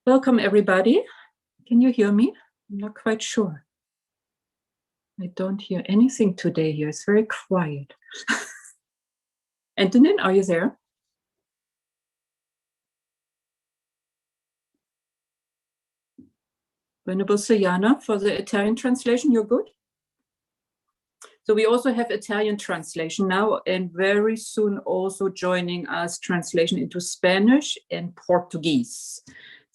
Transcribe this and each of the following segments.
Welcome, everybody. Can you hear me? I'm not quite sure. I don't hear anything today here. It's very quiet. Antonin, are you there? Venerable Sayana, for the Italian translation, you're good? So we also have Italian translation now, and very soon also joining us translation into Spanish and Portuguese.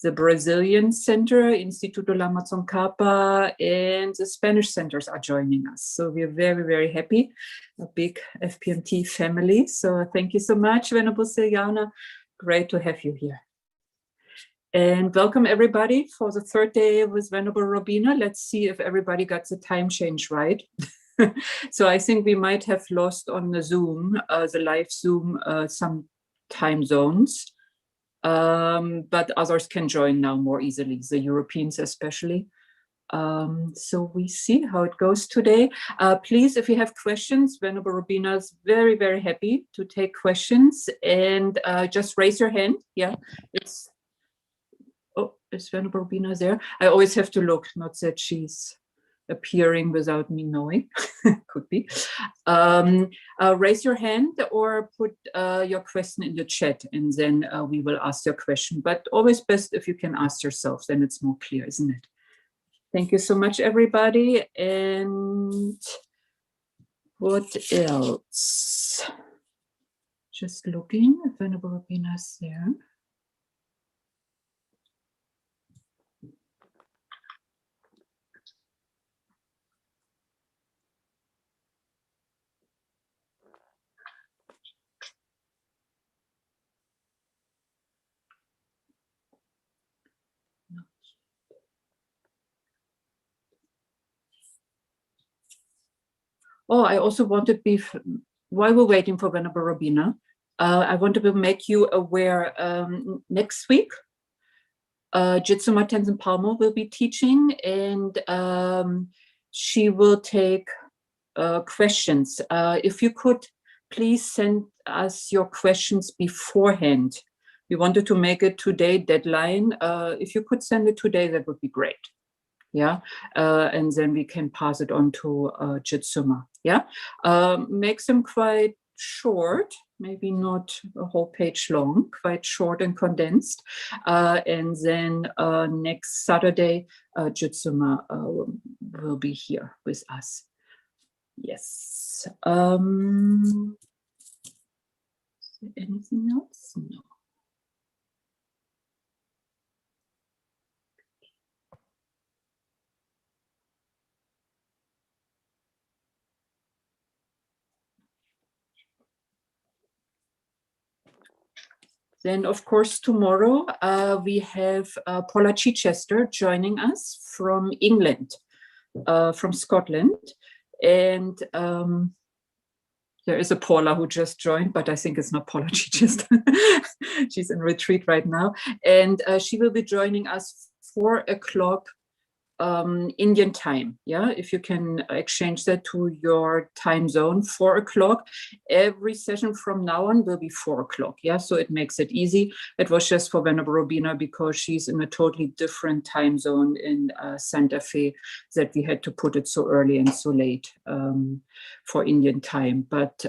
The Brazilian Center, Instituto Lama Tsongkhapa, and the Spanish centers are joining us. So we're very, very happy, a big FPMT family. So thank you so much, Venerable Sayana. Great to have you here. And welcome everybody for the third day with Venerable Robina. Let's see if everybody got the time change right. So I think we might have lost on the Zoom, the live Zoom, some time zones. But others can join now more easily, the Europeans especially. So we see how it goes today. Please, if you have questions, Venerable Robina is very, very happy to take questions, and just raise your hand. Yeah, it's, oh, is Venerable Robina there? I always have to look, not that she's appearing without me knowing. Could be. Raise your hand or put your question in the chat, and then we will ask your question. But always best if you can ask yourself, then it's more clear, isn't it? Thank you so much, everybody. And what else? Just looking if Venerable Robina is there. Oh, I also wanted while we're waiting for Venerable Robina, I wanted to make you aware next week, Jitsuma Tenzin Palmo will be teaching, and she will take questions. If you could please send us your questions beforehand. We wanted to make it today deadline. If you could send it today, that would be great. Yeah, and then we can pass it on to Jitsuma. Yeah, makes them quite short, maybe not a whole page long, quite short and condensed. And then next Saturday, Jitsuma will be here with us. Yes. Is there anything else? No. Then, of course, tomorrow we have Paula Chichester joining us from England, from Scotland. And there is a Paula who just joined, but I think it's not Paula Chichester. She's in retreat right now. And she will be joining us 4 o'clock Indian time. Yeah, if you can exchange that to your time zone, 4 o'clock. Every session from now on will be 4 o'clock. Yeah, so it makes it easy. It was just for Venerable Robina because she's in a totally different time zone in Santa Fe that we had to put it so early and so late for Indian time. But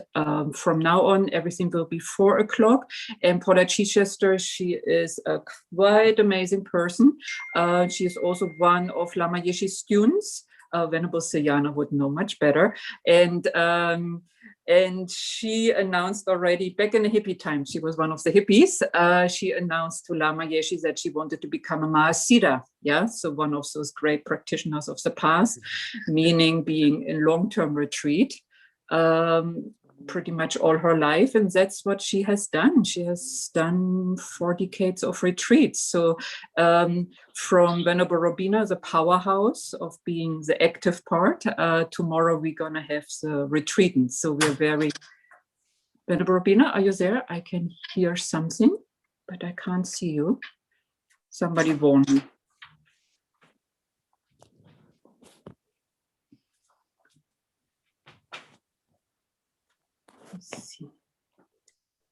from now on, everything will be 4 o'clock. And Paula Chichester, she is a quite amazing person. She is also one of Lama Yeshe's students. Venerable Sayana would know much better. And she announced already back in the hippie time, she was one of the hippies. She announced to Lama Yeshe that she wanted to become a Mahasiddha. Yeah, so one of those great practitioners of the past, meaning being in long-term retreat. Pretty much all her life, and that's what she has done. She has done 4 decades of retreats. So from Venerable Robina, the powerhouse of being the active part, tomorrow we're gonna have the retreatants. So we're very, Venerable Robina, are you there? I can hear something, but I can't see you. Somebody warn me. Let's see.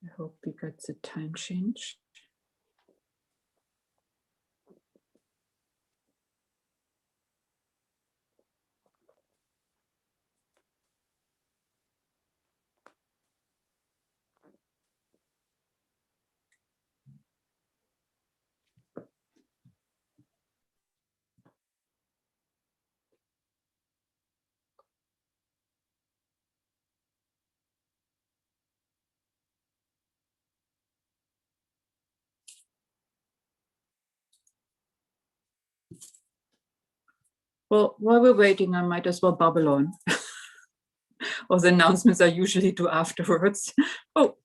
I hope we got the time change. Well, while we're waiting, I might as well babble on. Or the announcements I usually do afterwards. Oh,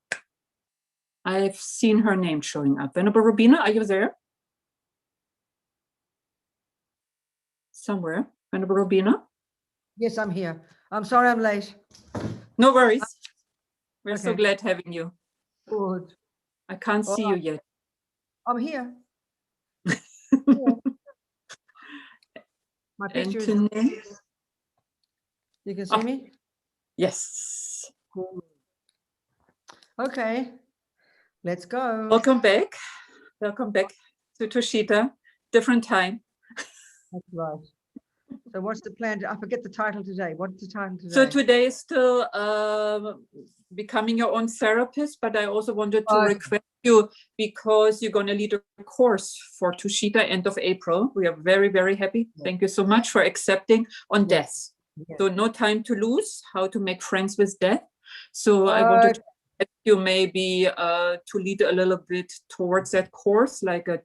I've seen her name showing up. Venerable Robina, are you there? Somewhere. Venerable Robina? Yes, I'm here. I'm sorry I'm late. No worries. We're Okay. so glad having you. Good. I can't see you yet. I'm here. My picture is... You can see me? Yes. Okay. Let's go. Welcome back. Welcome back to Toshita. Different time. That's right. So what's the plan? I forget the title today. What's the title today? So today is still becoming your own therapist, but I also wanted to request you, because you're going to lead a course for Toshita end of April. We are very, very happy. Thank you so much for accepting on death. Yes. So no time to lose, how to make friends with death. So I wanted to ask you maybe to lead a little bit towards that course, like a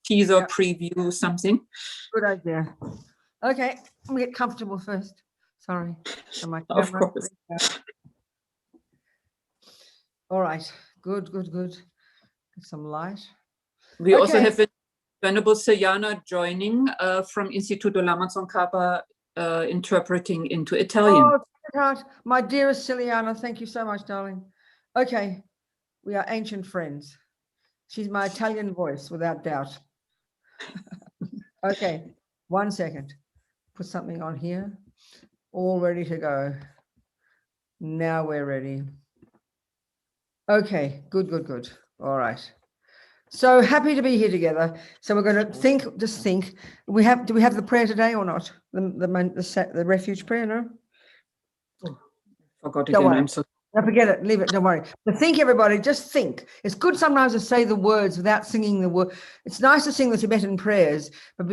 teaser preview, something. Good idea. Okay, let me get comfortable first. Sorry. Of course. All right. Good, good, good. Get some light. We also have Venerable Sayana joining from Instituto Lama Tsongkhapa, interpreting into Italian. Oh, sweetheart, my dearest Ciliana, thank you so much, darling. Okay, we are ancient friends. She's my Italian voice, without doubt. Okay, 1 second. Put something on here. All ready to go. Now we're ready. Okay, good, good, good. All right. So happy to be here together. So we're going to think, just think. Do we have the prayer today or not? The Refuge Prayer, no? Oh, forgot Don't again. worry. I'm so No, forget it. Leave it. Don't worry. But think, everybody. Just think. It's good sometimes to say the words without singing the word. It's nice to sing the Tibetan prayers, but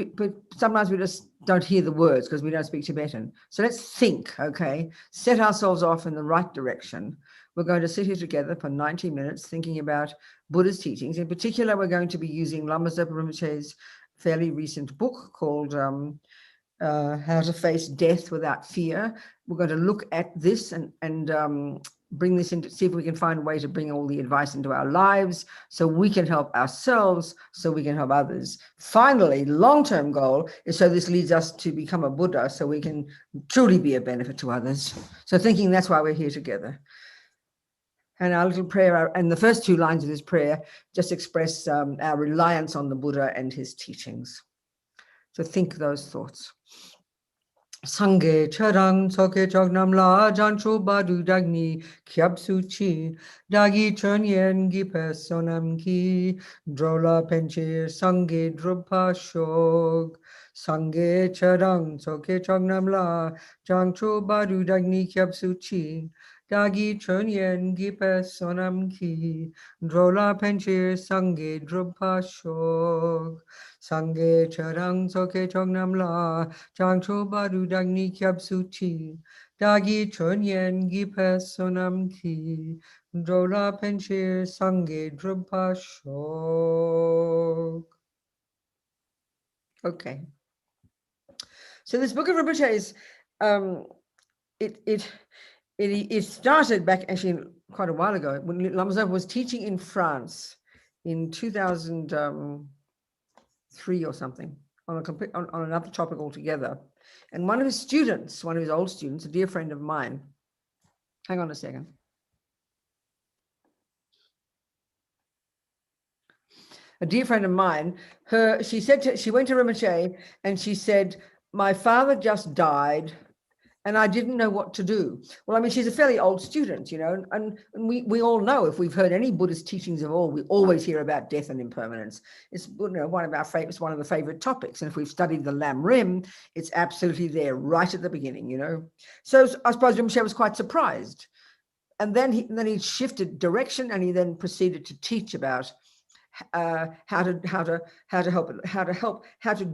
sometimes we just don't hear the words because we don't speak Tibetan. So let's think, okay? Set ourselves off in the right direction. We're going to sit here together for 90 minutes thinking about Buddha's teachings. In particular, we're going to be using Lama Zopa Rinpoche's fairly recent book called How to Face Death Without Fear. We're going to look at this and bring this into, see if we can find a way to bring all the advice into our lives so we can help ourselves, so we can help others. Finally, long-term goal is so this leads us to become a Buddha so we can truly be a benefit to others. So thinking that's why we're here together. And our little prayer, and the first 2 lines of this prayer just express our reliance on the Buddha and his teachings. So think those thoughts. Sangye charang soke chognam la janchu badu dagni kyapsu chi dagi chonyen gi personam ki drola penche sangye drupa shog sangye charang soke chognam la janchu badu dagni kyapsu chi dagi chonyen gi personam ki drola penche sangye drupa shog Sangye charang soke chognam la Changcho badu dagni kyapsu chi Dagi chonyen gi personam ki Drola penche sangye drupa shok. Okay. So this book of Rinpoche is it started back actually quite a while ago when Lama Zopa was teaching in France in 2003 or something on another topic altogether. And one of his students, one of his old students, a dear friend of mine, hang on a second. A dear friend of mine, she went to Rinpoche and she said, my father just died and I didn't know what to do. Well, I mean, she's a fairly old student, you know, and we all know, if we've heard any Buddhist teachings at all, we always hear about death and impermanence. It's, you know, one of the favorite topics. And if we've studied the Lam Rim, it's absolutely there right at the beginning, you know. So I suppose Rinpoche was quite surprised. And then he shifted direction and he then proceeded to teach about how to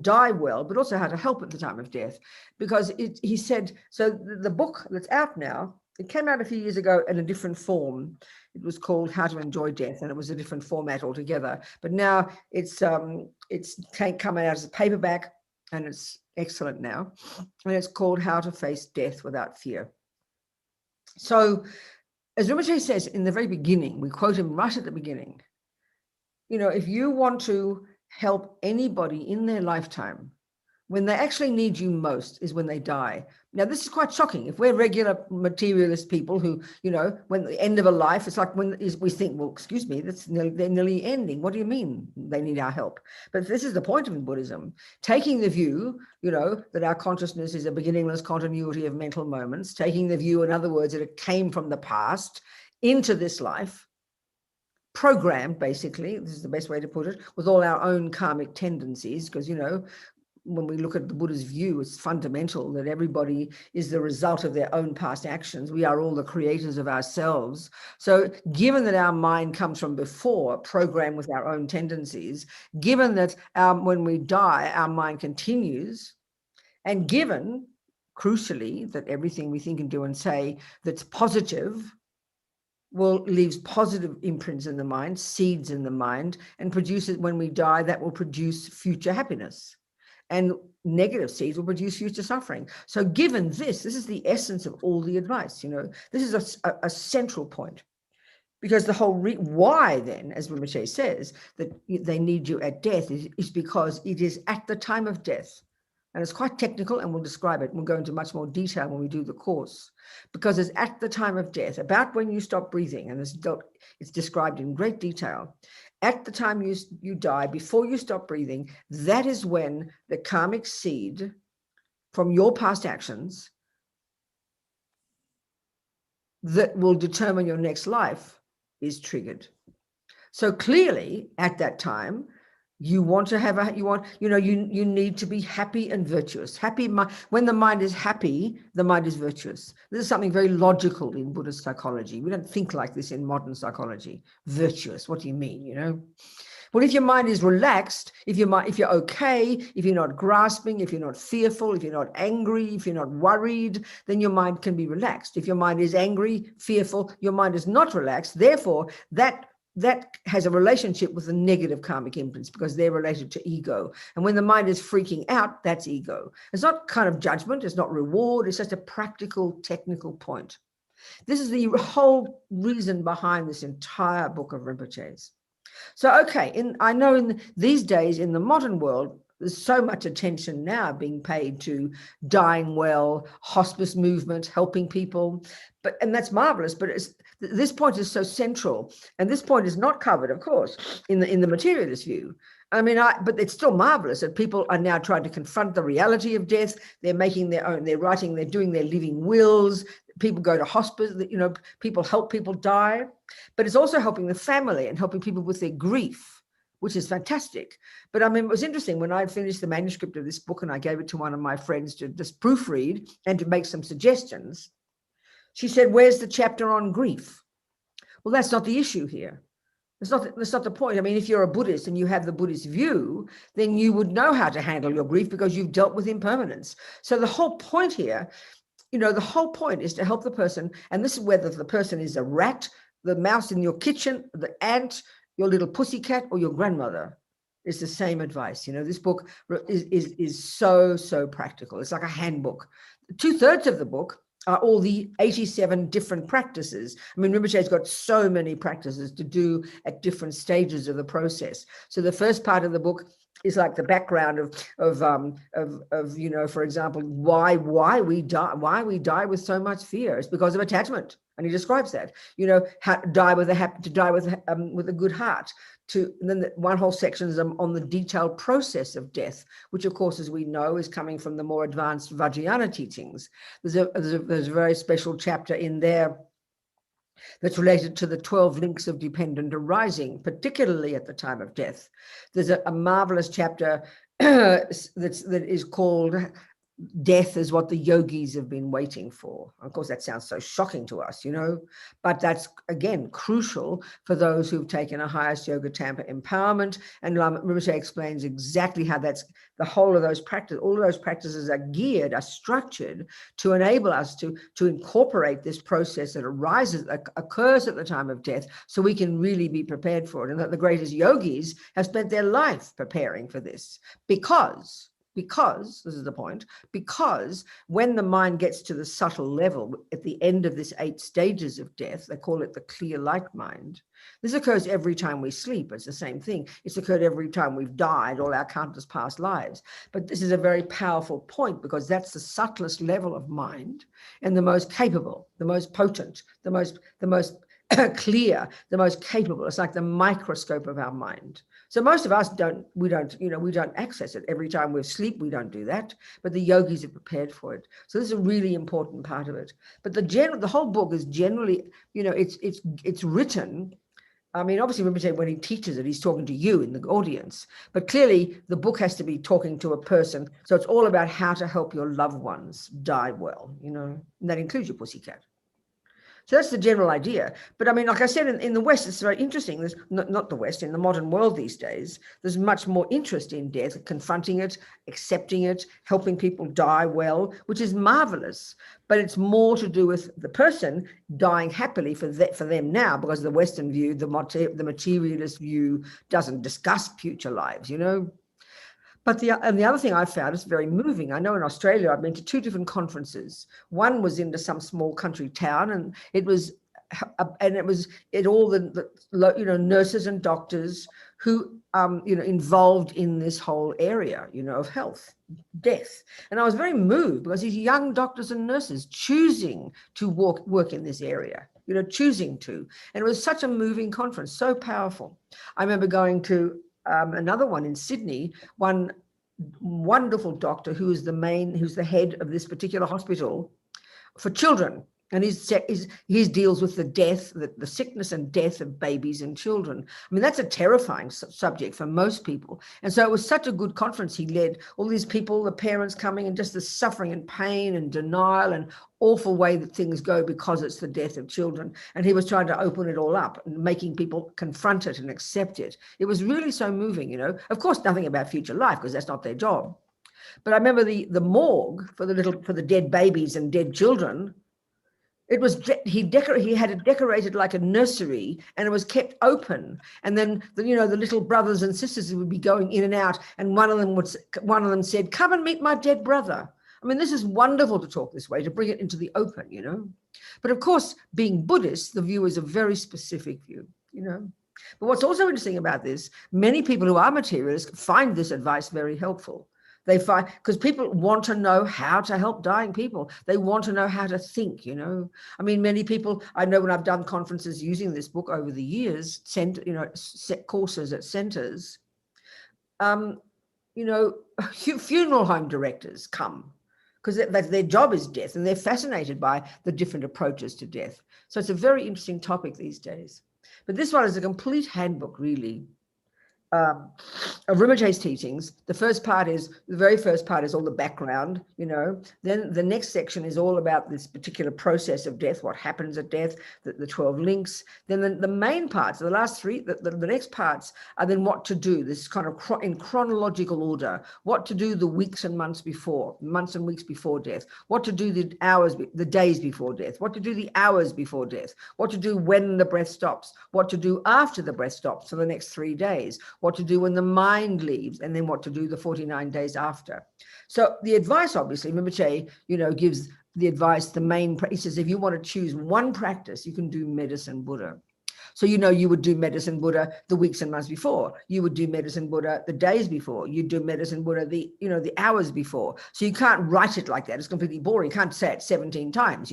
die well, but also how to help at the time of death. Because he said, so the book that's out now, it came out a few years ago in a different form. It was called How to Enjoy Death, and it was a different format altogether. But now it's coming out as a paperback, and it's excellent now. And it's called How to Face Death Without Fear. So, as Rinpoche says in the very beginning, we quote him right at the beginning, you know, if you want to help anybody in their lifetime, when they actually need you most is when they die. Now, this is quite shocking. If we're regular materialist people who, you know, when the end of a life, it's like when we think, well, excuse me, they're nearly ending. What do you mean they need our help? But this is the point of Buddhism, taking the view, you know, that our consciousness is a beginningless continuity of mental moments, taking the view, in other words, that it came from the past into this life, programmed, basically, this is the best way to put it, with all our own karmic tendencies, because, you know, when we look at the Buddha's view, it's fundamental that everybody is the result of their own past actions. We are all the creators of ourselves. So given that our mind comes from before, programmed with our own tendencies, given that when we die, our mind continues, and given, crucially, that everything we think and do and say that's positive leaves positive imprints in the mind, seeds in the mind, and produces, when we die, that will produce future happiness. And negative seeds will produce future suffering. So given this is the essence of all the advice, you know, this is a central point. Because the whole why then, as Rinpoche says, that they need you at death is because it is at the time of death. And it's quite technical, and we'll describe it. We'll go into much more detail when we do the course. Because it's at the time of death, about when you stop breathing, and it's described in great detail. At the time you die, before you stop breathing, that is when the karmic seed from your past actions that will determine your next life is triggered. So clearly, at that time, you want to have you need to be happy and virtuous. When the mind is happy, the mind is virtuous. This is something very logical in Buddhist psychology. We don't think like this in modern psychology. Virtuous, what do you mean, you know? Well, if your mind is relaxed, if you're okay, if you're not grasping, if you're not fearful, if you're not angry, if you're not worried, then your mind can be relaxed. If your mind is angry, fearful, your mind is not relaxed. Therefore, that has a relationship with the negative karmic imprints because they're related to ego. And when the mind is freaking out, that's ego. It's not kind of judgment. It's not reward. It's just a practical, technical point. This is the whole reason behind this entire book of Rinpoche's. So, okay, I know in these days in the modern world, there's so much attention now being paid to dying well, hospice movement, helping people, and that's marvelous. But this point is so central, and this point is not covered, of course, in the materialist view. I mean, but it's still marvelous that people are now trying to confront the reality of death. They're making their own, they're writing, they're doing their living wills. People go to hospice, you know, people help people die, but it's also helping the family and helping people with their grief, which is fantastic. But I mean, it was interesting when I finished the manuscript of this book and I gave it to one of my friends to just proofread and to make some suggestions. She said, "Where's the chapter on grief?" Well, that's not the issue here. That's not the point. I mean, if you're a Buddhist and you have the Buddhist view, then you would know how to handle your grief because you've dealt with impermanence. So the whole point here, you know, the whole point is to help the person. And this is whether the person is a rat, the mouse in your kitchen, the ant, your little pussycat, or your grandmother. It's the same advice. You know, this book is so practical. It's like a handbook. 2/3 of the book are all the 87 different practices. I mean, Rinpoche's got so many practices to do at different stages of the process. So the first part of the book is like the background of you know, for example, why we die with so much fear. It's because of attachment, and he describes that. You know, how to die with a good heart. And then one whole section is on the detailed process of death, which, of course, as we know, is coming from the more advanced Vajrayana teachings. There's a very special chapter in there that's related to the 12 links of dependent arising, particularly at the time of death. There's a marvelous chapter that is called Death is What the Yogis Have Been Waiting For. Of course, that sounds so shocking to us, you know, but that's, again, crucial for those who've taken a highest yoga tampa empowerment. And Rinpoche explains exactly how that's the whole of those practices. All of those practices are structured to enable us to incorporate this process that occurs at the time of death, so we can really be prepared for it. And that the greatest yogis have spent their life preparing for this, because because, this is the point, because when the mind gets to the subtle level at the end of this 8 stages of death, they call it the clear light mind. This occurs every time we sleep. It's the same thing. It's occurred every time we've died, all our countless past lives. But this is a very powerful point because that's the subtlest level of mind and the most capable, the most potent, the most clear, the most capable. It's like the microscope of our mind. So most of us don't access it. Every time we sleep, we don't do that, but the yogis are prepared for it. So this is a really important part of it. But the whole book is generally, it's written. I mean, obviously, when he teaches it, he's talking to you in the audience, but clearly the book has to be talking to a person. So it's all about how to help your loved ones die well, and that includes your pussycat. So that's the general idea. But I mean, like I said, in the West, it's very interesting. There's not the West, in the modern world these days, there's much more interest in death, confronting it, accepting it, helping people die well, which is marvelous. But it's more to do with the person dying happily for them now, because the Western view, the materialist view, doesn't discuss future lives, But the other thing I found is very moving. I know in Australia, I've been to 2 different conferences. One was into some small country town, and it was all the nurses and doctors who involved in this whole area of health, death. And I was very moved because these young doctors and nurses choosing to work in this area, choosing to. And it was such a moving conference, so powerful. I remember going to another one in Sydney, one wonderful doctor who's the head of this particular hospital for children. And he deals with the death, the sickness and death of babies and children. I mean, that's a terrifying subject for most people. And so it was such a good conference. He led all these people, the parents coming, and just the suffering and pain and denial and awful way that things go because it's the death of children. And he was trying to open it all up and making people confront it and accept it. It was really so moving, Of course, nothing about future life because that's not their job. But I remember the morgue for the dead babies and dead children. It was he had it decorated like a nursery, and it was kept open. And then the little brothers and sisters would be going in and out, and one of them said, "Come and meet my dead brother." I mean, this is wonderful to talk this way, to bring it into the open, But of course, being Buddhist, the view is a very specific view, But what's also interesting about this, many people who are materialists find this advice very helpful. They find, because people want to know how to help dying people. They want to know how to think, I mean, many people, I know when I've done conferences using this book over the years, set courses at centers, funeral home directors come because their job is death, and they're fascinated by the different approaches to death. So it's a very interesting topic these days. But this one is a complete handbook, really, of Rinpoche's teachings. The very first part is all the background, Then the next section is all about this particular process of death, what happens at death, the 12 links. Then the main parts, the last 3, the next parts are then what to do. This kind of in chronological order, what to do the weeks and months and weeks before death, what to do the days before death, what to do the hours before death, what to do when the breath stops, what to do after the breath stops for the next 3 days, what to do when the mind leaves, and then what to do the 49 days after. So the advice, obviously, Rinpoche, gives the advice, he says, if you want to choose one practice, you can do Medicine Buddha. So, you would do Medicine Buddha the weeks and months before. You would do Medicine Buddha the days before. You do Medicine Buddha the hours before. So you can't write it like that. It's completely boring. You can't say it 17 times,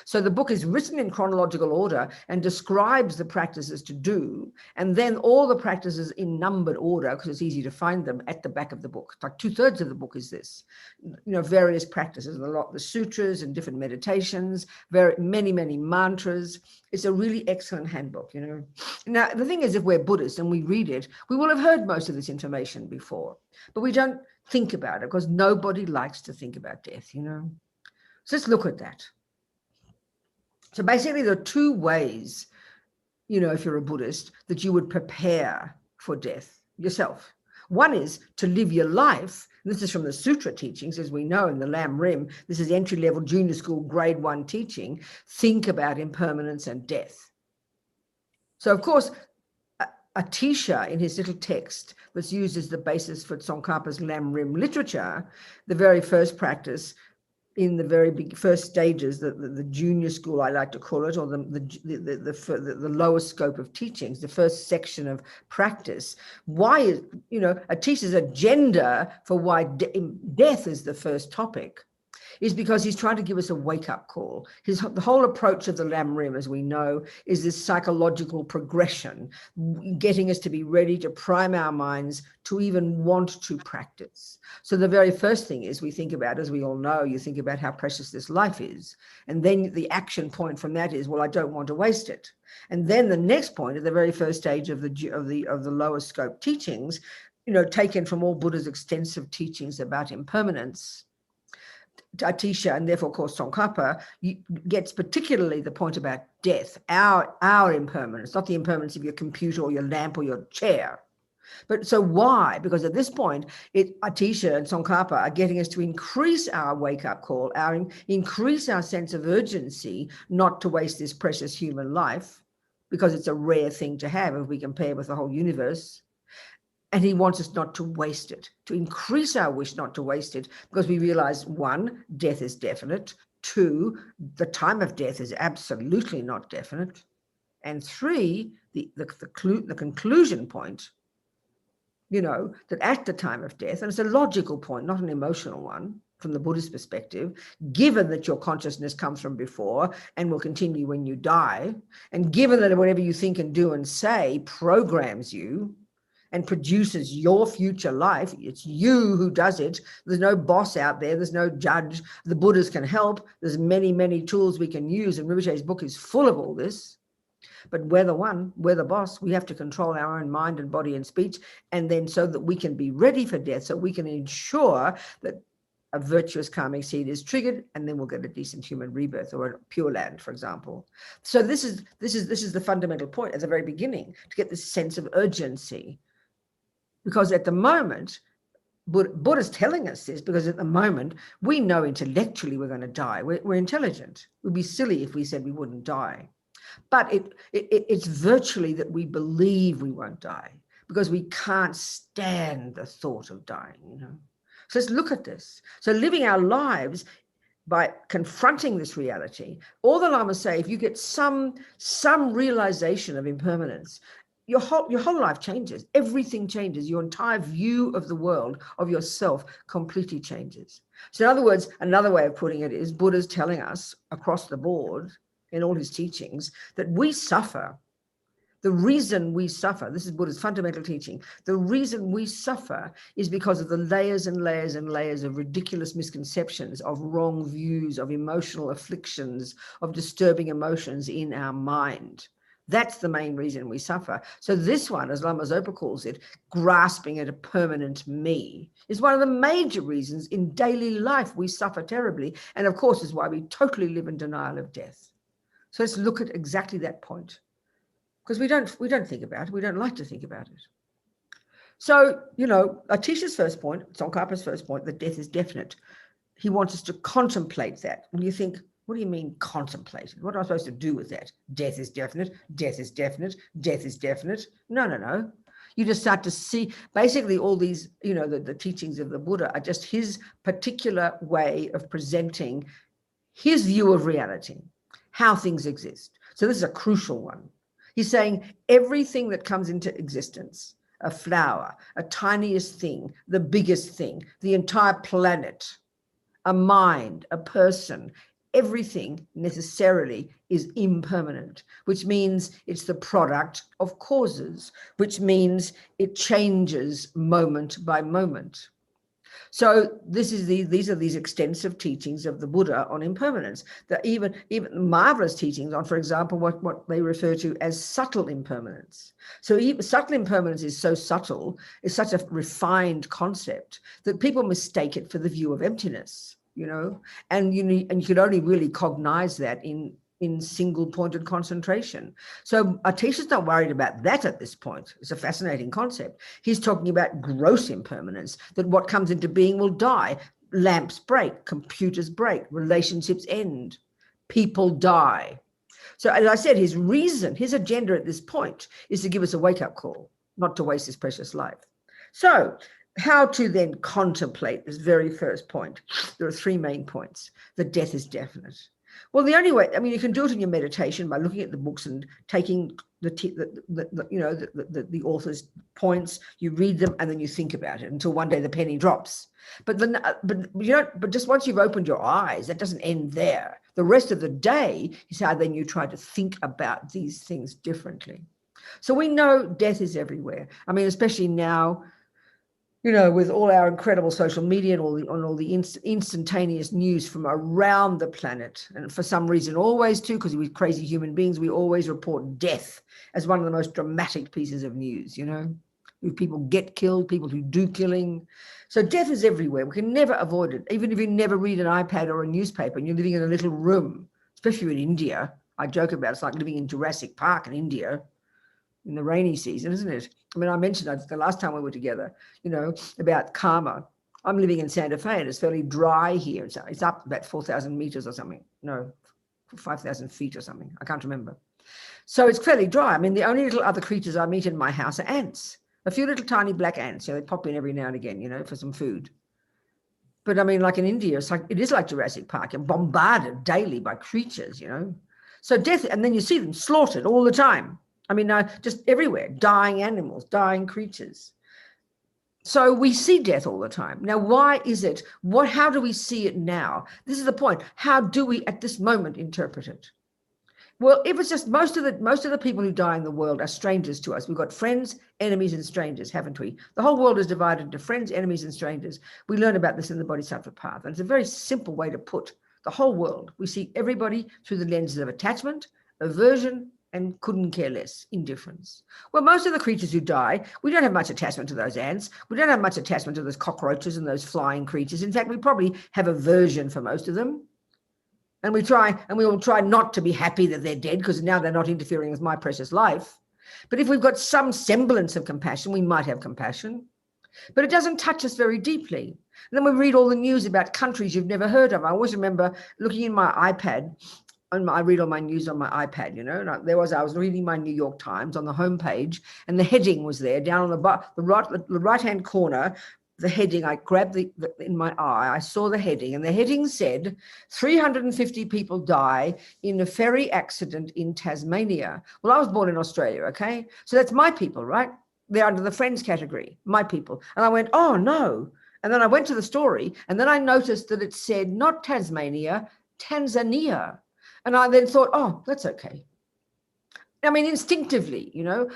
So the book is written in chronological order and describes the practices to do. And then all the practices in numbered order, because it's easy to find them at the back of the book. Like 2/3 of the book is this, various practices, the sutras and different meditations, many mantras. It's a really excellent handbook, Now, the thing is, if we're Buddhists and we read it, we will have heard most of this information before, but we don't think about it because nobody likes to think about death, So let's look at that. So basically, there are 2 ways, if you're a Buddhist, that you would prepare for death yourself. One is to live your life. This is from the sutra teachings, as we know in the Lam Rim. This is entry-level junior school grade 1 teaching. Think about impermanence and death. So, of course, Atisha, in his little text that's used as the basis for Tsongkhapa's Lam Rim literature, the very first practice in the very first stages, the junior school, I like to call it, or the lower scope of teachings, the first section of practice. Why is, Atisha's agenda for why death is the first topic is because he's trying to give us a wake-up call. The whole approach of the Lam Rim, as we know, is this psychological progression, getting us to be ready to prime our minds to even want to practice. So the very first thing is we think about, as we all know, you think about how precious this life is. And then the action point from that is, well, I don't want to waste it. And then the next point, at the very first stage of the lower scope teachings, taken from all Buddha's extensive teachings about impermanence, Atisha, and therefore, of course, Tsongkhapa, gets particularly the point about death, our impermanence, not the impermanence of your computer or your lamp or your chair. But so why? Because at this point, Atisha and Tsongkhapa are getting us to increase our wake-up call, increase our sense of urgency not to waste this precious human life, because it's a rare thing to have if we compare with the whole universe. And he wants us not to waste it, to increase our wish not to waste it, because we realize, 1, death is definite. 2, the time of death is absolutely not definite. And 3, the conclusion point, that at the time of death, and it's a logical point, not an emotional one from the Buddhist perspective, given that your consciousness comes from before and will continue when you die, and given that whatever you think and do and say programs you, and produces your future life. It's you who does it. There's no boss out there. There's no judge. The Buddhas can help. There's many, many tools we can use. And Rinpoche's book is full of all this. But we're the one, we're the boss. We have to control our own mind and body and speech. And then so that we can be ready for death, so we can ensure that a virtuous karmic seed is triggered, and then we'll get a decent human rebirth, or a pure land, for example. So this is the fundamental point at the very beginning, to get this sense of urgency. Because at the moment, Buddha's telling us this, because at the moment, we know intellectually we're going to die. We're intelligent. It would be silly if we said we wouldn't die. But it's virtually that we believe we won't die, because we can't stand the thought of dying, So let's look at this. So living our lives by confronting this reality, all the Lamas say, if you get some realization of impermanence, your whole life changes. Everything changes. Your entire view of the world, of yourself, completely changes. So in other words, another way of putting it is, Buddha's telling us across the board in all his teachings that we suffer. The reason we suffer, this is Buddha's fundamental teaching, the reason we suffer is because of the layers and layers and layers of ridiculous misconceptions, of wrong views, of emotional afflictions, of disturbing emotions in our mind. That's the main reason we suffer. So this one, as Lama Zopa calls it, grasping at a permanent me, is one of the major reasons in daily life we suffer terribly. And of course is why we totally live in denial of death. So let's look at exactly that point, because we don't think about it. We don't like to think about it. So, Atisha's first point, Tsongkhapa's first point, that death is definite. He wants us to contemplate that. And you think, what do you mean contemplate? What am I supposed to do with that? Death is definite, death is definite, death is definite. No. You just start to see, basically all these, the teachings of the Buddha are just his particular way of presenting his view of reality, how things exist. So this is a crucial one. He's saying everything that comes into existence, a flower, a tiniest thing, the biggest thing, the entire planet, a mind, a person, everything necessarily is impermanent, which means it's the product of causes, which means it changes moment by moment. So these are these extensive teachings of the Buddha on impermanence, that even marvelous teachings on, for example, what they refer to as subtle impermanence. So subtle impermanence is so subtle, is such a refined concept that people mistake it for the view of emptiness, and you could only really cognize that in single pointed concentration. So Atisha's not worried about that at this point. It's a fascinating concept. He's talking about gross impermanence, that what comes into being will die. Lamps break, computers break, relationships end, people die. So as I said, his reason, his agenda at this point is to give us a wake-up call, not to waste his precious life. So how to then contemplate this very first point? There are three main points. That death is definite. Well, the only way, I mean, you can do it in your meditation by looking at the books and taking the author's points. You read them and then you think about it until one day the penny drops. But just once you've opened your eyes, that doesn't end there. The rest of the day is how then you try to think about these things differently. So we know death is everywhere. I mean, especially now, with all our incredible social media and all the instantaneous news from around the planet. And for some reason, always too, because we're crazy human beings, we always report death as one of the most dramatic pieces of news, People get killed, people who do killing. So death is everywhere. We can never avoid it. Even if you never read an iPad or a newspaper and you're living in a little room, especially in India. I joke about it's like living in Jurassic Park in India in the rainy season, isn't it? I mean, I mentioned the last time we were together, about karma. I'm living in Santa Fe and it's fairly dry here. It's up about 4,000 meters or something. No, 5,000 feet or something. I can't remember. So it's fairly dry. I mean, the only little other creatures I meet in my house are ants. A few little tiny black ants. They pop in every now and again, for some food. But I mean, like in India, it is like Jurassic Park. You're bombarded daily by creatures, So death, and then you see them slaughtered all the time. I mean, just everywhere, dying animals, dying creatures. So we see death all the time. Now, why is it? How do we see it now? This is the point. How do we at this moment interpret it? Well, if it's just most of the people who die in the world are strangers to us. We've got friends, enemies, and strangers, haven't we? The whole world is divided into friends, enemies, and strangers. We learn about this in the Bodhisattva path. And it's a very simple way to put the whole world. We see everybody through the lenses of attachment, aversion, and couldn't care less, indifference. Well, most of the creatures who die, we don't have much attachment to those ants. We don't have much attachment to those cockroaches and those flying creatures. In fact, we probably have aversion for most of them. And we will try not to be happy that they're dead because now they're not interfering with my precious life. But if we've got some semblance of compassion, we might have compassion. But it doesn't touch us very deeply. And then we read all the news about countries you've never heard of. I always remember looking in my iPad, and I read all my news on my iPad, and I was reading my New York Times on the homepage, and the heading was there down on the right-hand corner. The heading, I grabbed in my eye, I saw the heading, and the heading said 350 people die in a ferry accident in Tasmania. Well, I was born in Australia, okay? So that's my people, right? They're under the friends category, my people. And I went, oh no. And then I went to the story, and then I noticed that it said not Tasmania, Tanzania. And I then thought, oh, that's okay. I mean, instinctively,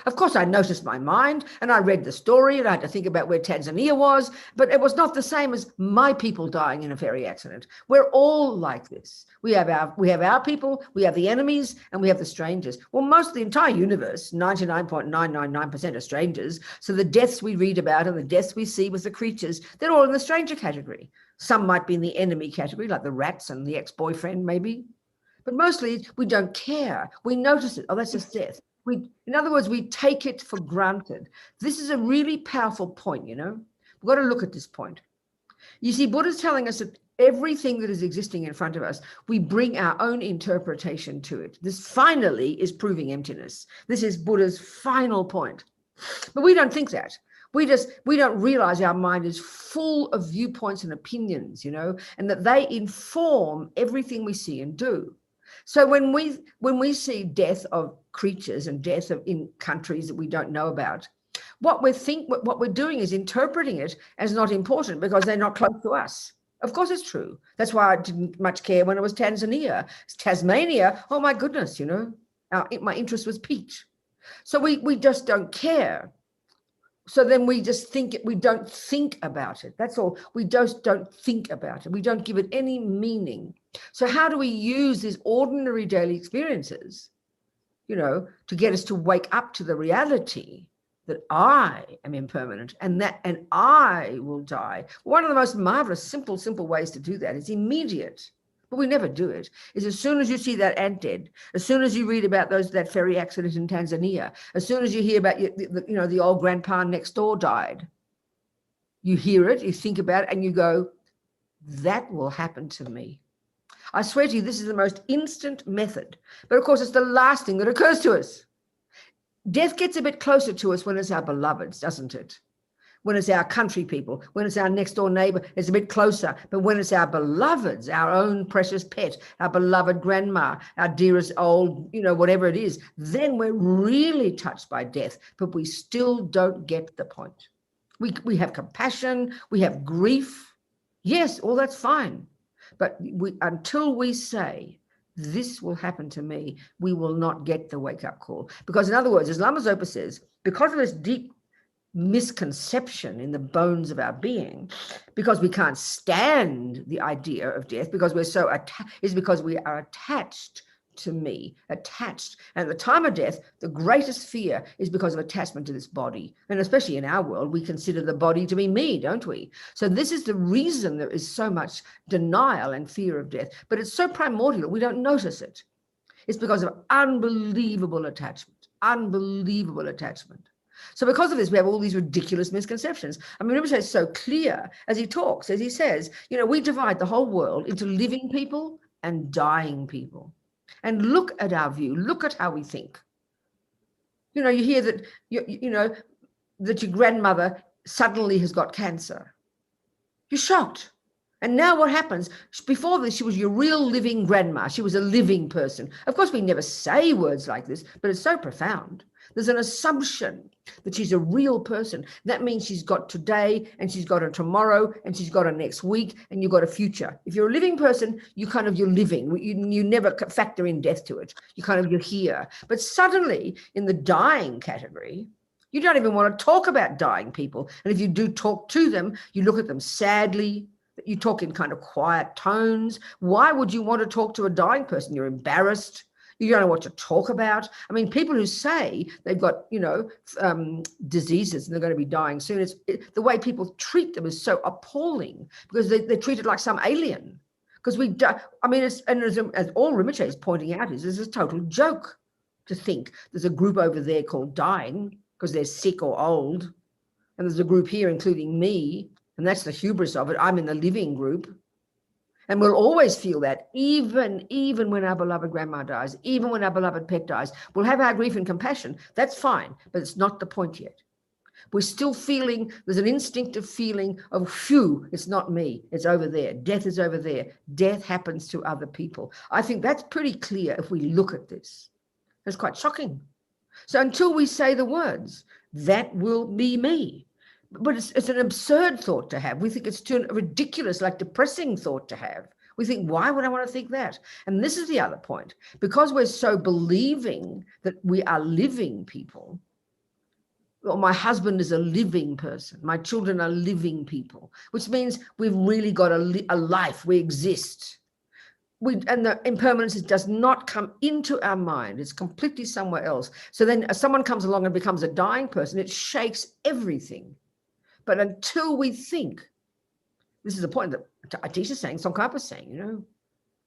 of course, I noticed my mind and I read the story and I had to think about where Tanzania was, but it was not the same as my people dying in a ferry accident. We're all like this. We have our people, we have the enemies, and we have the strangers. Well, most of the entire universe, 99.999% are strangers. So the deaths we read about and the deaths we see with the creatures, they're all in the stranger category. Some might be in the enemy category, like the rats and the ex-boyfriend, maybe. But mostly we don't care. We notice it. Oh, that's just death. In other words, we take it for granted. This is a really powerful point, We've got to look at this point. You see, Buddha's telling us that everything that is existing in front of us, we bring our own interpretation to it. This finally is proving emptiness. This is Buddha's final point. But we don't think that. We don't realize our mind is full of viewpoints and opinions, and that they inform everything we see and do. So when we see death of creatures and death in countries that we don't know about, what we're doing is interpreting it as not important because they're not close to us. Of course it's true. That's why I didn't much care when it was Tanzania. It's Tasmania, oh my goodness, my interest was piqued. So we just don't care. So then we just we don't think about it. That's all. We just don't think about it. We don't give it any meaning. So how do we use these ordinary daily experiences, to get us to wake up to the reality that I am impermanent and I will die? One of the most marvelous, simple ways to do that is immediate. But we never do it, is as soon as you see that ant dead, as soon as you read about that ferry accident in Tanzania, as soon as you hear about, the old grandpa next door died, you hear it, you think about it, and you go, that will happen to me. I swear to you, this is the most instant method. But of course, it's the last thing that occurs to us. Death gets a bit closer to us when it's our beloveds, doesn't it? When it's our country people, when it's our next door neighbor, it's a bit closer. But when it's our beloveds, our own precious pet, our beloved grandma, our dearest old, whatever it is, then we're really touched by death, but we still don't get the point. We have compassion, we have grief. Yes, all that's fine. But until we say, this will happen to me, we will not get the wake-up call. Because in other words, as Lama Zopa says, because of this deep misconception in the bones of our being, because we can't stand the idea of death, because we're so is because we are attached to me, attached. And at the time of death, the greatest fear is because of attachment to this body. And especially in our world, we consider the body to be me, don't we? So this is the reason there is so much denial and fear of death. But it's so primordial, we don't notice it. It's because of unbelievable attachment, unbelievable attachment. So because of this, we have all these ridiculous misconceptions. I mean, Rinpoche is so clear as he talks, as he says, we divide the whole world into living people and dying people. And look at our view, look at how we think. You hear that, that your grandmother suddenly has got cancer. You're shocked. And now what happens? Before this, she was your real living grandma. She was a living person. Of course, we never say words like this, but it's so profound. There's an assumption that she's a real person. That means she's got today, and she's got a tomorrow, and she's got a next week, and you've got a future. If you're a living person, you're living. You never factor in death to it. You're here. But suddenly, in the dying category, you don't even want to talk about dying people. And if you do talk to them, you look at them sadly. You talk in kind of quiet tones. Why would you want to talk to a dying person? You're embarrassed. You don't know what to talk about. I mean, people who say they've got, diseases and they're going to be dying soon, the way people treat them is so appalling because they're treated like some alien. Because as all Rinpoche is pointing out, is a total joke to think there's a group over there called dying because they're sick or old. And there's a group here, including me, and that's the hubris of it. I'm in the living group. And we'll always feel that, even when our beloved grandma dies, even when our beloved pet dies, we'll have our grief and compassion. That's fine, but it's not the point yet. We're still feeling, there's an instinctive feeling of, phew, it's not me, it's over there. Death is over there. Death happens to other people. I think that's pretty clear if we look at this. It's quite shocking. So until we say the words, that will be me. But it's an absurd thought to have. We think it's too ridiculous, like depressing thought to have. We think, why would I want to think that? And this is the other point. Because we're so believing that we are living people, or my husband is a living person, my children are living people, which means we've really got a life, we exist. And the impermanence does not come into our mind. It's completely somewhere else. So then as someone comes along and becomes a dying person, it shakes everything. But until we think, this is the point that Atisha's saying, Tsongkhapa's saying,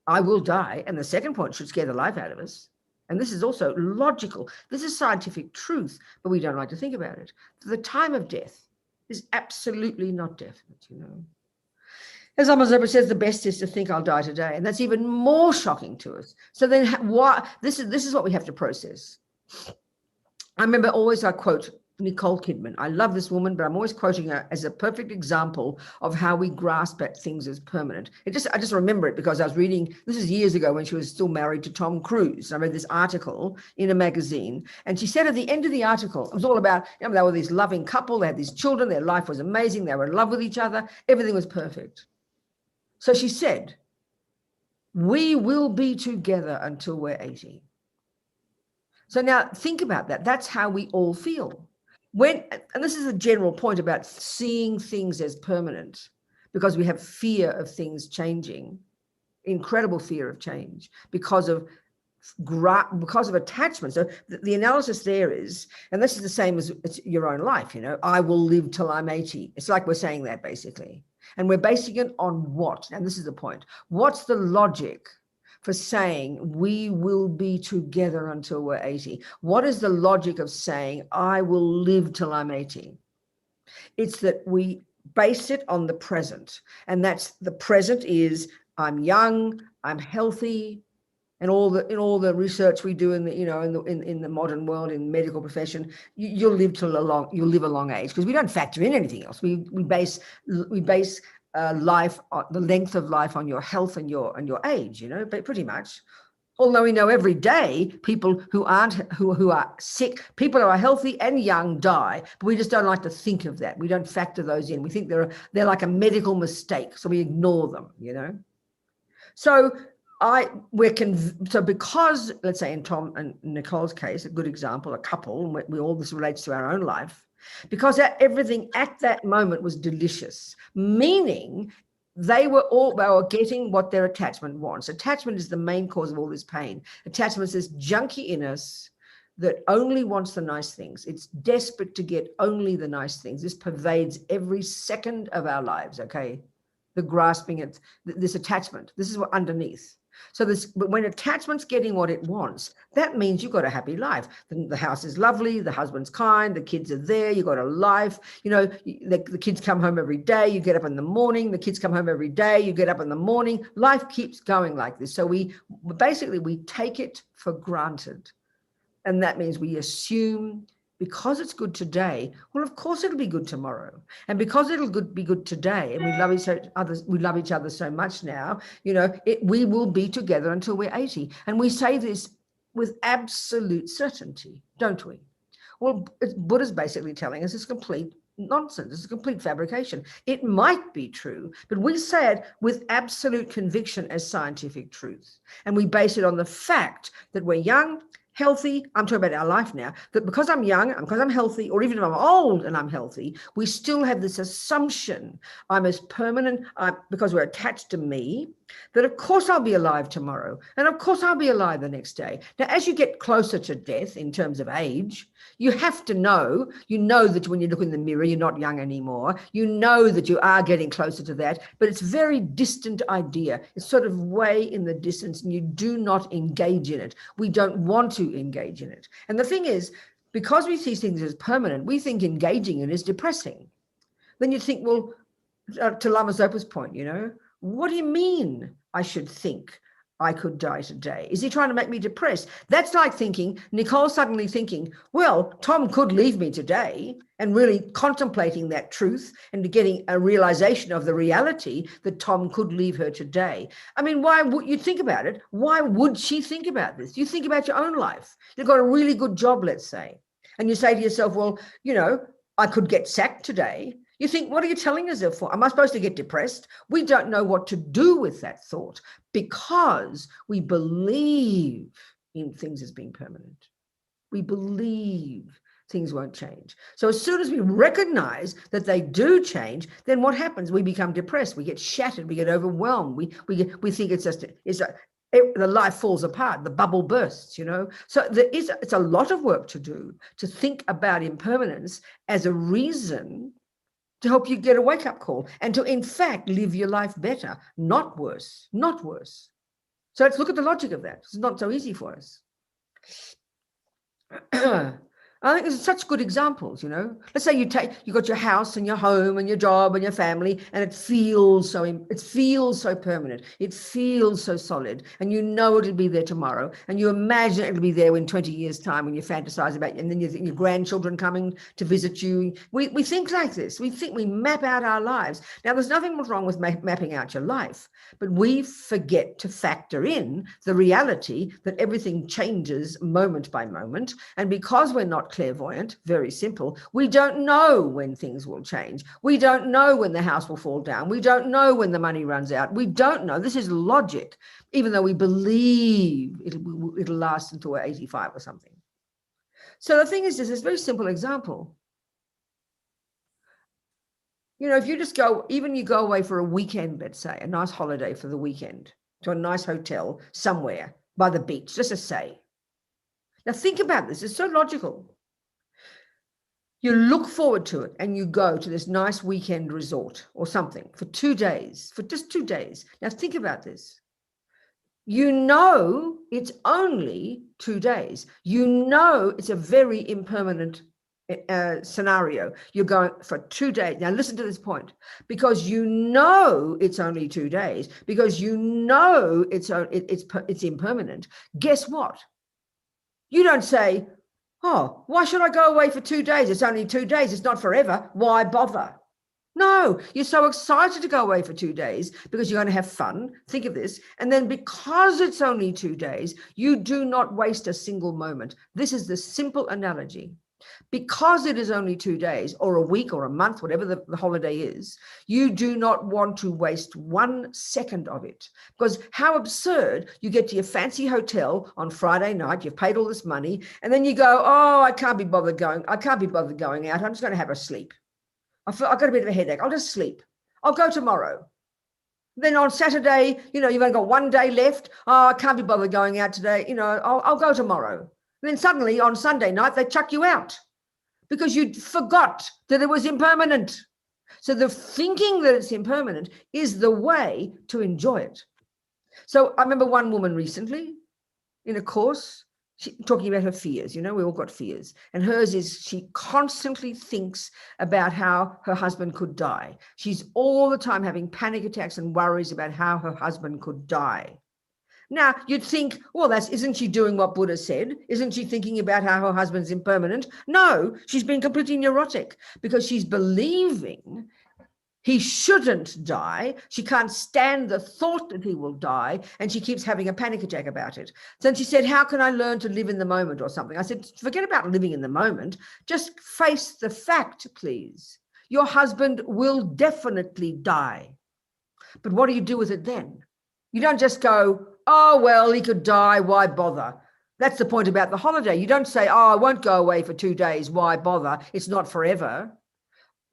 I will die. And the second point should scare the life out of us. And this is also logical. This is scientific truth, but we don't like to think about it. The time of death is absolutely not definite, As Lama Zopa says, the best is to think I'll die today. And that's even more shocking to us. So then why? This is what we have to process. I remember always I quote Nicole Kidman. I love this woman, but I'm always quoting her as a perfect example of how we grasp at things as permanent. I just remember it because I was reading, this is years ago when she was still married to Tom Cruise. I read this article in a magazine, and she said at the end of the article, it was all about, they were this loving couple, they had these children, their life was amazing, they were in love with each other, everything was perfect. So she said, we will be together until we're 80. So now think about that. That's how we all feel. And this is a general point about seeing things as permanent, because we have fear of things changing, incredible fear of change because of attachment. So the analysis there is, and this is the same as your own life, I will live till I'm 80. It's like we're saying that basically. And we're basing it on what? And this is the point. What's the logic for saying we will be together until we're 80? What is the logic of saying I will live till I'm 80? It's that we base it on the present, and that's the present is I'm young, I'm healthy, and all the research we do in the, you know, in the modern world, in medical profession, you'll live a long age, because we don't factor in anything else. We base life, the length of life, on your health and your age, you know, but pretty much. Although we know every day people who are sick, people who are healthy and young die, but we just don't like to think of that. We don't factor those in. We think they're like a medical mistake, so we ignore them, you know. So because, let's say in Tom and Nicole's case, a good example, a couple, and all this relates to our own life, because everything at that moment was delicious, meaning they were getting what their attachment wants. Attachment is the main cause of all this pain. Attachment is this junkie in us that only wants the nice things. It's desperate to get only the nice things. This pervades every second of our lives, okay? The grasping, this attachment, this is what underneath. So but when attachment's getting what it wants, that means you've got a happy life. The house is lovely, the husband's kind, the kids are there, you've got a life, you know, the kids come home every day, you get up in the morning, the kids come home every day, you get up in the morning, life keeps going like this. So we take it for granted. And that means we assume, because it's good today, well, of course it'll be good tomorrow. And because it'll be good today, and we love each other so much now, you know, we will be together until we're 80. And we say this with absolute certainty, don't we? Well, Buddha's basically telling us it's complete nonsense. It's a complete fabrication. It might be true, but we say it with absolute conviction as scientific truth. And we base it on the fact that we're young, healthy. I'm talking about our life now, that because I'm young, because I'm healthy, or even if I'm old and I'm healthy, we still have this assumption I'm as permanent, because we're attached to me, that of course I'll be alive tomorrow, and of course I'll be alive the next day. Now, as you get closer to death in terms of age, you have to know, that when you look in the mirror, you're not young anymore. You know that you are getting closer to that, but it's a very distant idea. It's sort of way in the distance, and you do not engage in it. We don't want to engage in it. And the thing is, because we see things as permanent, we think engaging in it is depressing. Then you think, well, to Lama Zopa's point, you know, what do you mean I should think I could die today? Is he trying to make me depressed? That's like Nicole suddenly thinking, well, Tom could leave me today, and really contemplating that truth and getting a realization of the reality that Tom could leave her today. I mean, why would you think about it? Why would she think about this? You think about your own life. You've got a really good job, let's say, and you say to yourself, well, you know, I could get sacked today. You think, what are you telling yourself for? Am I supposed to get depressed? We don't know what to do with that thought, because we believe in things as being permanent. We believe things won't change. So as soon as we recognize that they do change, then what happens? We become depressed. We get shattered. We get overwhelmed. We think the life falls apart. The bubble bursts, you know. So it's a lot of work to do to think about impermanence as a reason to help you get a wake-up call, and to, in fact, live your life better, not worse, not worse. So let's look at the logic of that. It's not so easy for us. I think there's such good examples, you know. Let's say you got your house and your home and your job and your family, and it feels so permanent. It feels so solid, and you know it'll be there tomorrow, and you imagine it'll be there in 20 years' time when you fantasize about it, and then you think your grandchildren coming to visit you. We think like this. We map out our lives. Now, there's nothing wrong with mapping out your life, but we forget to factor in the reality that everything changes moment by moment, and because we're not clairvoyant, very simple, we don't know when things will change. We don't know when the house will fall down. We don't know when the money runs out. We don't know. This is logic, even though we believe it'll last until we're 85 or something. So the thing is, this is a very simple example. You know, if you just go away for a weekend, let's say, a nice holiday for the weekend, to a nice hotel somewhere by the beach, just to say. Now think about this. It's so logical. You look forward to it and you go to this nice weekend resort or something for 2 days, for just 2 days. Now think about this. You know it's only 2 days. You know it's a very impermanent scenario. You're going for 2 days. Now listen to this point. Because you know it's only 2 days, because you know it's impermanent. Guess what? You don't say, oh, why should I go away for 2 days? It's only 2 days. It's not forever. Why bother? No, you're so excited to go away for 2 days because you're going to have fun. Think of this. And then because it's only 2 days, you do not waste a single moment. This is the simple analogy. Because it is only 2 days or a week or a month, whatever the holiday is, you do not want to waste 1 second of it. Because how absurd, you get to your fancy hotel on Friday night, you've paid all this money, and then you go, oh, I can't be bothered going out. I'm just going to have a sleep. I've got a bit of a headache. I'll just sleep. I'll go tomorrow. Then on Saturday, you've only got 1 day left. Oh, I can't be bothered going out today. I'll go tomorrow. And then suddenly on Sunday night, they chuck you out because you forgot that it was impermanent. So the thinking that it's impermanent is the way to enjoy it. So I remember one woman recently in a course, talking about her fears. We all got fears. And hers is she constantly thinks about how her husband could die. She's all the time having panic attacks and worries about how her husband could die. Now, you'd think, well, isn't she doing what Buddha said? Isn't she thinking about how her husband's impermanent? No, she's being completely neurotic because she's believing he shouldn't die. She can't stand the thought that he will die, and she keeps having a panic attack about it. So she said, how can I learn to live in the moment or something? I said, forget about living in the moment. Just face the fact, please. Your husband will definitely die. But what do you do with it then? You don't just go, oh, well, he could die. Why bother? That's the point about the holiday. You don't say, oh, I won't go away for 2 days. Why bother? It's not forever.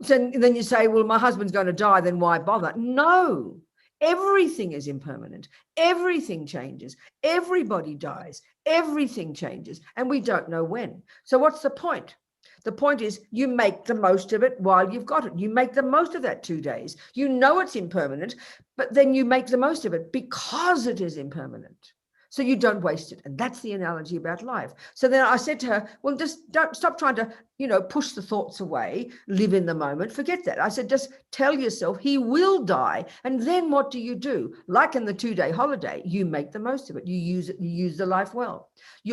So then you say, well, my husband's going to die, then why bother? No, everything is impermanent. Everything changes. Everybody dies. Everything changes. And we don't know when. So what's the point? The point is you make the most of it while you've got it. You make the most of that 2 days. You know it's impermanent, but then you make the most of it because it is impermanent. So you don't waste it. And that's the analogy about life. So then I said to her, well, just don't stop trying to, push the thoughts away, live in the moment. Forget that. I said, just tell yourself he will die. And then what do? Like in the 2-day holiday, you make the most of it. You use the life well.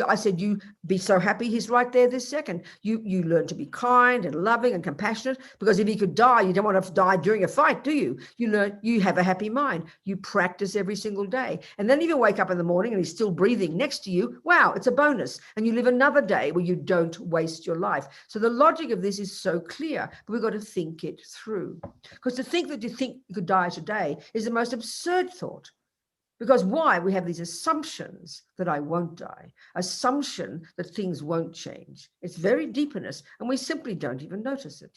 I said, you be so happy he's right there this second. You learn to be kind and loving and compassionate, because if he could die, you don't want to die during a fight, do you? You have a happy mind. You practice every single day. And then if you wake up in the morning and he's still breathing next to you, wow, it's a bonus. And you live another day where you don't waste your life. So the logic of this is so clear, but we've got to think it through. Because to think that you think you could die today is the most absurd thought. Because why? We have these assumptions that I won't die, assumption that things won't change. It's very deep in us, and we simply don't even notice it,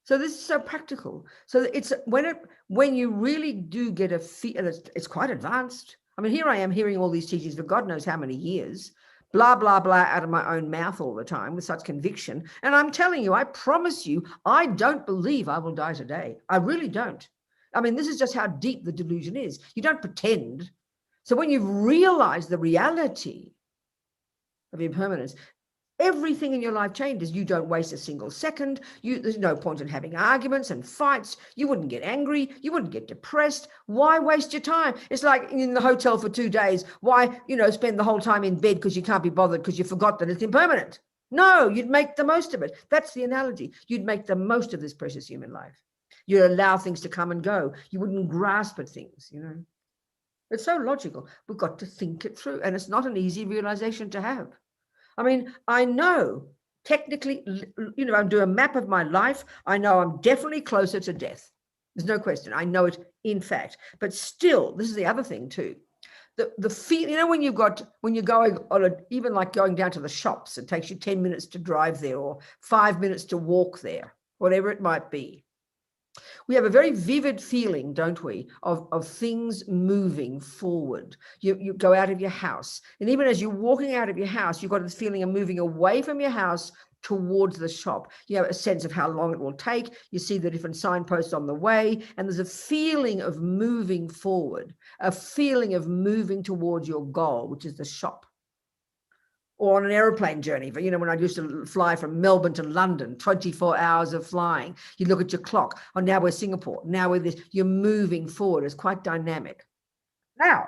So this is so practical. So it's when you really do get a feel, it's quite advanced. I mean, here I am hearing all these teachings for God knows how many years, blah, blah, blah, out of my own mouth all the time with such conviction. And I'm telling you, I promise you, I don't believe I will die today. I really don't. I mean, this is just how deep the delusion is. You don't pretend. So when you realize the reality of impermanence, everything in your life changes. You don't waste a single second. There's no point in having arguments and fights. You wouldn't get angry. You wouldn't get depressed. Why waste your time? It's like in the hotel for 2 days. Why, spend the whole time in bed because you can't be bothered because you forgot that it's impermanent? No, you'd make the most of it. That's the analogy. You'd make the most of this precious human life. You'd allow things to come and go. You wouldn't grasp at things, It's so logical. We've got to think it through. And it's not an easy realization to have. I mean, I know technically, I do a map of my life. I know I'm definitely closer to death. There's no question. I know it in fact. But still, this is the other thing too. The feel, when you're going on even like going down to the shops, it takes you 10 minutes to drive there or 5 minutes to walk there, whatever it might be. We have a very vivid feeling, don't we, of things moving forward. You go out of your house, and even as you're walking out of your house, you've got this feeling of moving away from your house towards the shop. You have a sense of how long it will take. You see the different signposts on the way, and there's a feeling of moving forward, a feeling of moving towards your goal, which is the shop. or on an aeroplane journey. But, you know, when I used to fly from Melbourne to London, 24 hours of flying, you look at your clock. Oh, now we're Singapore. Now we're this. You're moving forward. It's quite dynamic. Now,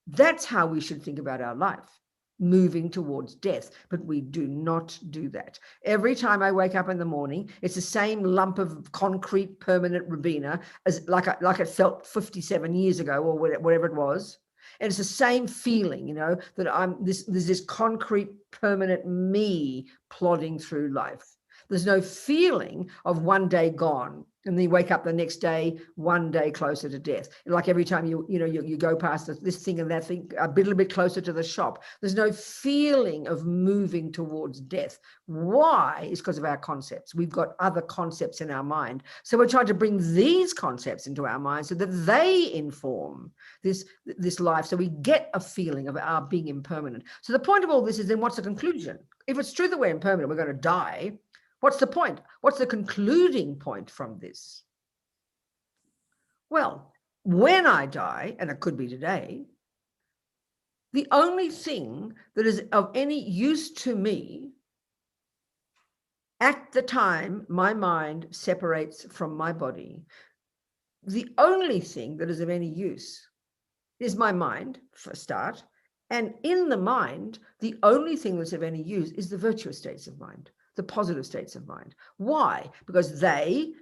that's how we should think about our life, moving towards death. But we do not do that. Every time I wake up in the morning, it's the same lump of concrete, permanent Robina as like it felt 57 years ago or whatever it was. And it's the same feeling, you know, that there's this concrete, permanent me plodding through life. There's no feeling of one day gone, and then you wake up the next day, one day closer to death. Like every time you go past this thing and that thing, a little bit closer to the shop. There's no feeling of moving towards death. Why? It's because of our concepts. We've got other concepts in our mind. So we're trying to bring these concepts into our mind so that they inform this life. So we get a feeling of our being impermanent. So the point of all this is, then what's the conclusion? If it's true that we're impermanent, we're going to die. What's the point? What's the concluding point from this? Well, when I die, and it could be today, the only thing that is of any use to me at the time my mind separates from my body, the only thing that is of any use is my mind, for a start. And in the mind, the only thing that's of any use is the virtuous states of mind, the positive states of mind. Why? Because they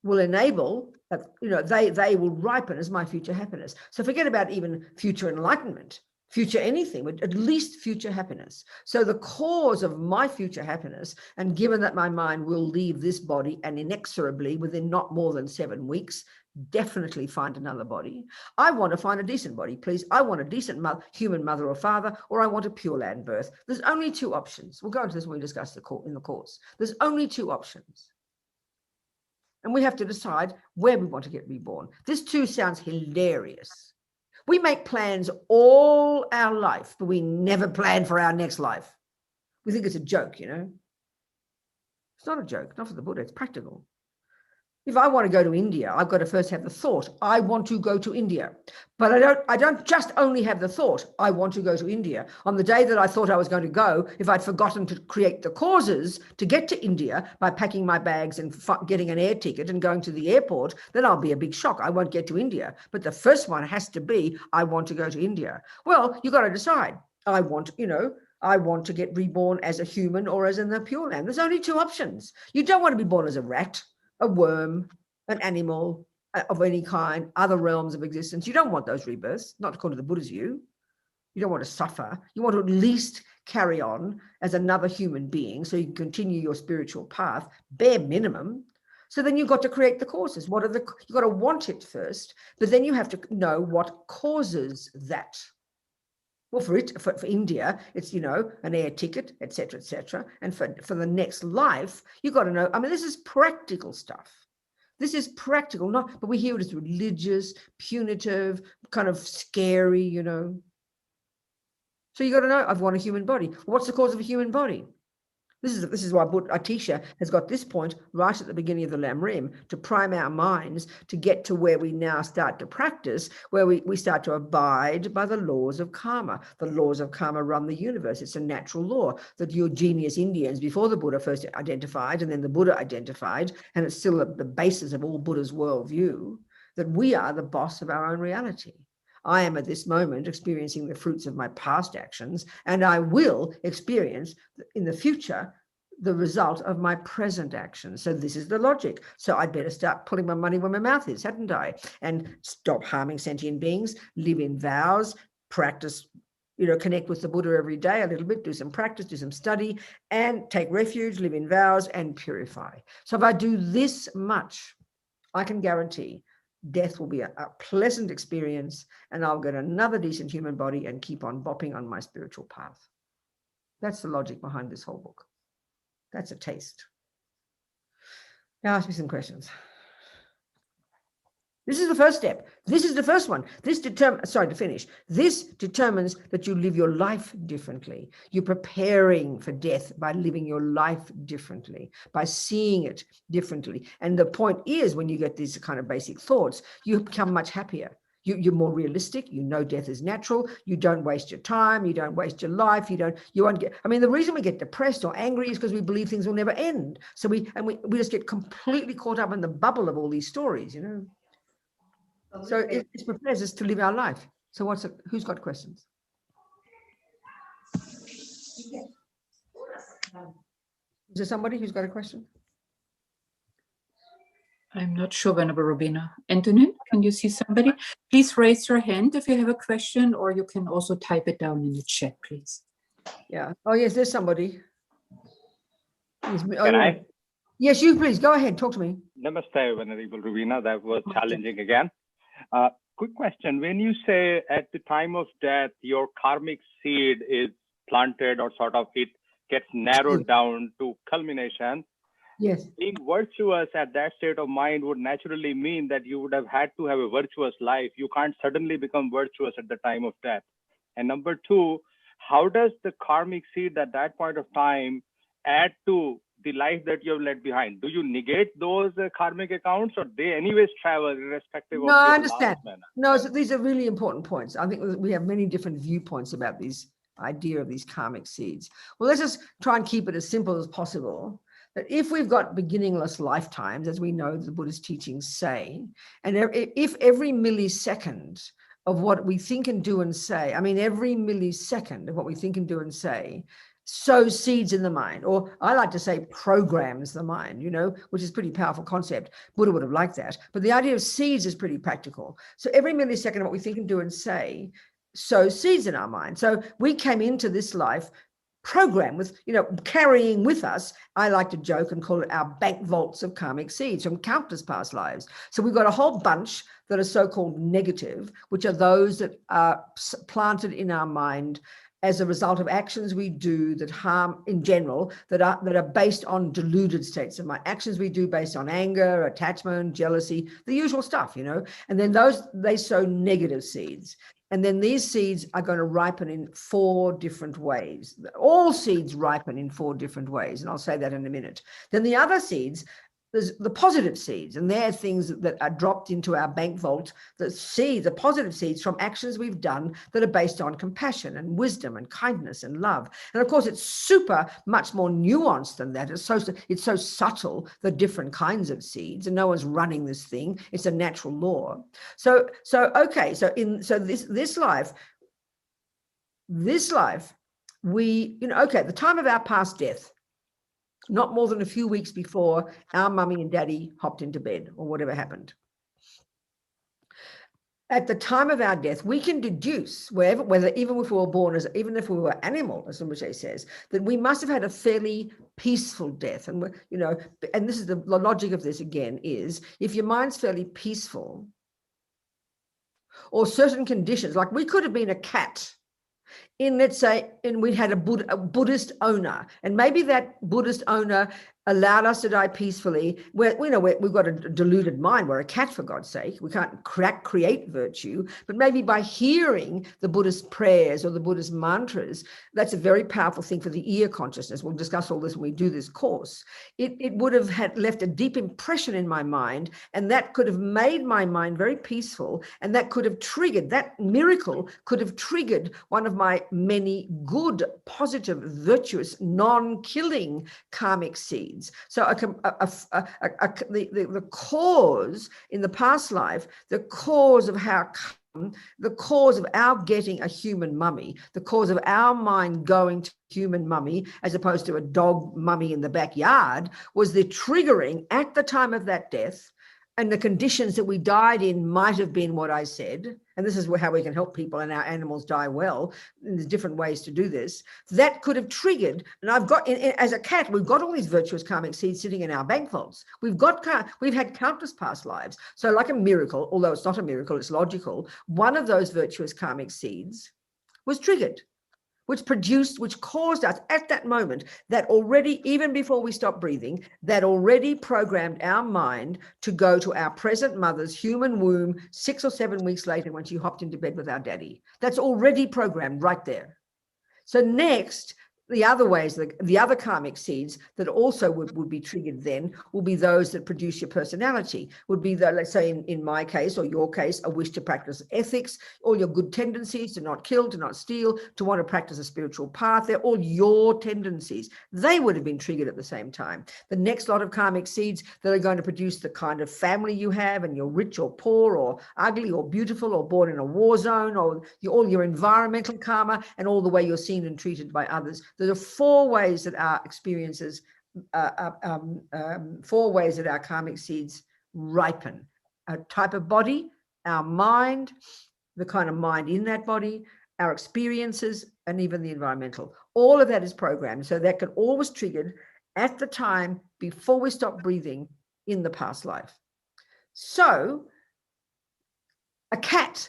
will enable, they will ripen as my future happiness. So forget about even future enlightenment, future anything, but at least future happiness. So the cause of my future happiness, and given that my mind will leave this body and inexorably within not more than 7 weeks, definitely find another body. I want to find a decent body, please. I want a decent human mother or father, or I want a Pure Land birth. There's only 2 options. We'll go into this when we discuss in the course. There's only 2 options. And we have to decide where we want to get reborn. This too sounds hilarious. We make plans all our life, but we never plan for our next life. We think it's a joke, you know. It's not a joke, not for the Buddha, it's practical. If I want to go to India, I've got to first have the thought, I want to go to India. But I don't just only have the thought, I want to go to India. On the day that I thought I was going to go, if I'd forgotten to create the causes to get to India by packing my bags and getting an air ticket and going to the airport, then I'll be a big shock. I won't get to India. But the first one has to be, I want to go to India. Well, you've got to decide. I want to get reborn as a human or as in the Pure Land. There's only 2 options. You don't want to be born as a rat, a worm, an animal of any kind, other realms of existence. You don't want those rebirths, not according to the Buddha's view. You don't want to suffer. You want to at least carry on as another human being so you can continue your spiritual path, bare minimum. So then you've got to create the causes. You've got to want it first, but then you have to know what causes that. Well, for India, it's, an air ticket, etc., etc. And for the next life, you've got to know, this is practical stuff. This is practical, but we hear it as religious, punitive, kind of scary, So you've got to know, I want a human body. What's the cause of a human body? This is why Atisha has got this point right at the beginning of the Lamrim, to prime our minds to get to where we now start to practice, where we start to abide by the laws of karma. The laws of karma run the universe. It's a natural law that your genius Indians, before the Buddha first identified, and then the Buddha identified, and it's still the basis of all Buddha's worldview, that we are the boss of our own reality. I am at this moment experiencing the fruits of my past actions, and I will experience in the future the result of my present actions. So this is the logic. So I'd better start putting my money where my mouth is, hadn't I? And stop harming sentient beings, live in vows, practice, connect with the Buddha every day a little bit, do some practice, do some study, and take refuge, live in vows, and purify. So if I do this much, I can guarantee death will be a pleasant experience, and I'll get another decent human body and keep on bopping on my spiritual path. That's the logic behind this whole book. That's a taste. Now ask me some questions. This is the first step. This is the first one. This determines that you live your life differently. You're preparing for death by living your life differently, by seeing it differently. And the point is, when you get these kind of basic thoughts, you become much happier. You're more realistic. You know death is natural. You don't waste your time. You don't waste your life. You won't get. I mean, the reason we get depressed or angry is because we believe things will never end. So we just get completely caught up in the bubble of all these stories, you know. So it prepares us to live our life. So who's got questions? Is there somebody who's got a question? I'm not sure, Venerable Robina. Antonin, can you see somebody? Please raise your hand if you have a question, or you can also type it down in the chat, please. Yeah. Oh, yes, there's somebody. Can I? Yes, you please. Go ahead. Talk to me. Namaste, Venerable Robina. That was challenging again. Quick question. When you say at the time of death, your karmic seed is planted or sort of it gets narrowed down to culmination, yes, being virtuous at that state of mind would naturally mean that you would have had to have a virtuous life. You can't suddenly become virtuous at the time of death. And number two, how does the karmic seed at that point of time add to the life that you have left behind? Do you negate those karmic accounts, or they anyways travel irrespective of? No, I understand. No, so these are really important points. I think we have many different viewpoints about this idea of these karmic seeds. Well, let's just try and keep it as simple as possible. That if we've got beginningless lifetimes, as we know the Buddhist teachings say, and if every millisecond of what we think and do and say, I mean, every millisecond of what we think and do and say, sows seeds in the mind, or I like to say programs the mind, you know, which is a pretty powerful concept. Buddha would have liked that. But the idea of seeds is pretty practical. So every millisecond of what we think and do and say sows seeds in our mind. So we came into this life programmed with, you know, carrying with us, I like to joke and call it our bank vaults of karmic seeds from countless past lives. So we've got a whole bunch that are so-called negative, which are those that are planted in our mind as a result of actions we do that harm in general, that are based on deluded states of mind. Actions we do based on anger, attachment, jealousy, the usual stuff, you know. And then they sow negative seeds. And then these seeds are going to ripen in 4 different ways. All seeds ripen in 4 different ways. And I'll say that in a minute. Then the other seeds, there's the positive seeds, and they're things that are dropped into our bank vault, the positive seeds from actions we've done that are based on compassion and wisdom and kindness and love. And of course, it's super much more nuanced than that. It's so subtle, the different kinds of seeds, and no one's running this thing. It's a natural law. So this life, we, you know, okay, at the time of our past death, not more than a few weeks before our mummy and daddy hopped into bed or whatever happened. At the time of our death, we can deduce whether even if we were born as, even if we were animal, as Rinpoche says, that we must have had a fairly peaceful death. And, you know, and this is the logic of this again is if your mind's fairly peaceful or certain conditions, like we could have been a cat in, let's say, and we had a Buddhist owner, and maybe that Buddhist owner allowed us to die peacefully. We've got a deluded mind. We're a cat, for God's sake. We can't create virtue, but maybe by hearing the Buddhist prayers or the Buddhist mantras, that's a very powerful thing for the ear consciousness. We'll discuss all this when we do this course. It would have left a deep impression in my mind, and that could have made my mind very peaceful, and that could have triggered, that miracle could have triggered one of my many good, positive, virtuous, non-killing karmic seeds. So the cause in the past life, the cause of our getting a human mummy, the cause of our mind going to human mummy as opposed to a dog mummy in the backyard, was the triggering at the time of that death. And the conditions that we died in might have been what I said. And this is how we can help people and our animals die well. And there's different ways to do this. That could have triggered. And I've got, as a cat, we've got all these virtuous karmic seeds sitting in our bank vaults. We've had countless past lives. So like a miracle, although it's not a miracle, it's logical. One of those virtuous karmic seeds was triggered, which caused us at that moment, that already, even before we stopped breathing, that already programmed our mind to go to our present mother's human womb 6 or 7 weeks later when she hopped into bed with our daddy. That's already programmed right there. So next, the other ways, the other karmic seeds that also would be triggered then will be those that produce your personality, would be the, let's say in my case or your case, a wish to practice ethics, all your good tendencies to not kill, to not steal, to want to practice a spiritual path. They're all your tendencies. They would have been triggered at the same time. The next lot of karmic seeds that are going to produce the kind of family you have, and you're rich or poor or ugly or beautiful or born in a war zone, or all your environmental karma and all the way you're seen and treated by others. There are 4 ways that our experiences, 4 ways that our karmic seeds ripen: a type of body, our mind, the kind of mind in that body, our experiences, and even the environmental. All of that is programmed, so that can always triggered at the time before we stop breathing in the past life. So a cat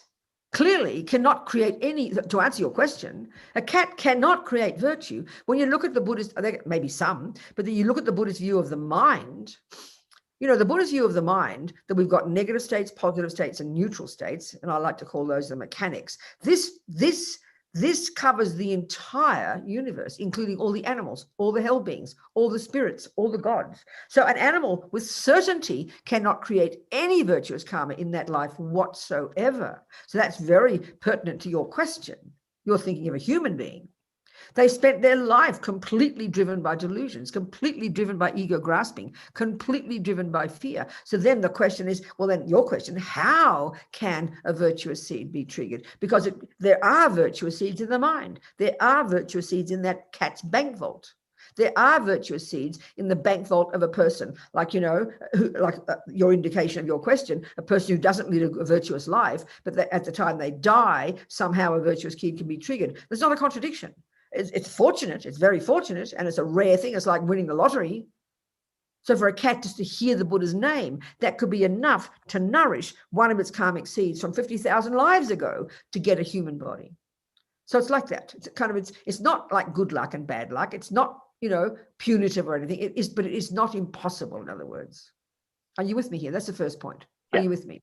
clearly cannot create any, to answer your question, a cat cannot create virtue. When you look at the Buddhist, maybe some, but then you look at the Buddhist view of the mind, you know, the Buddhist view of the mind, that we've got negative states, positive states, and neutral states, and I like to call those the mechanics. This covers the entire universe, including all the animals, all the hell beings, all the spirits, all the gods. So an animal with certainty cannot create any virtuous karma in that life whatsoever. So that's very pertinent to your question. You're thinking of a human being. They spent their life completely driven by delusions, completely driven by ego grasping, completely driven by fear. So then the question is, well, then your question, how can a virtuous seed be triggered? Because there are virtuous seeds in the mind. There are virtuous seeds in that cat's bank vault. There are virtuous seeds in the bank vault of a person, like, you know, your indication of your question, a person who doesn't lead a virtuous life, but at the time they die, somehow a virtuous seed can be triggered. There's not a contradiction. It's fortunate, it's very fortunate, and it's a rare thing. It's like winning the lottery. So for a cat just to hear the Buddha's name, that could be enough to nourish one of its karmic seeds from 50,000 lives ago to get a human body. So it's like that. It's kind of, it's not like good luck and bad luck. It's not, you know, punitive or anything. It is, but it is not impossible, in other words. Are you with me here? That's the first point. Are you with me?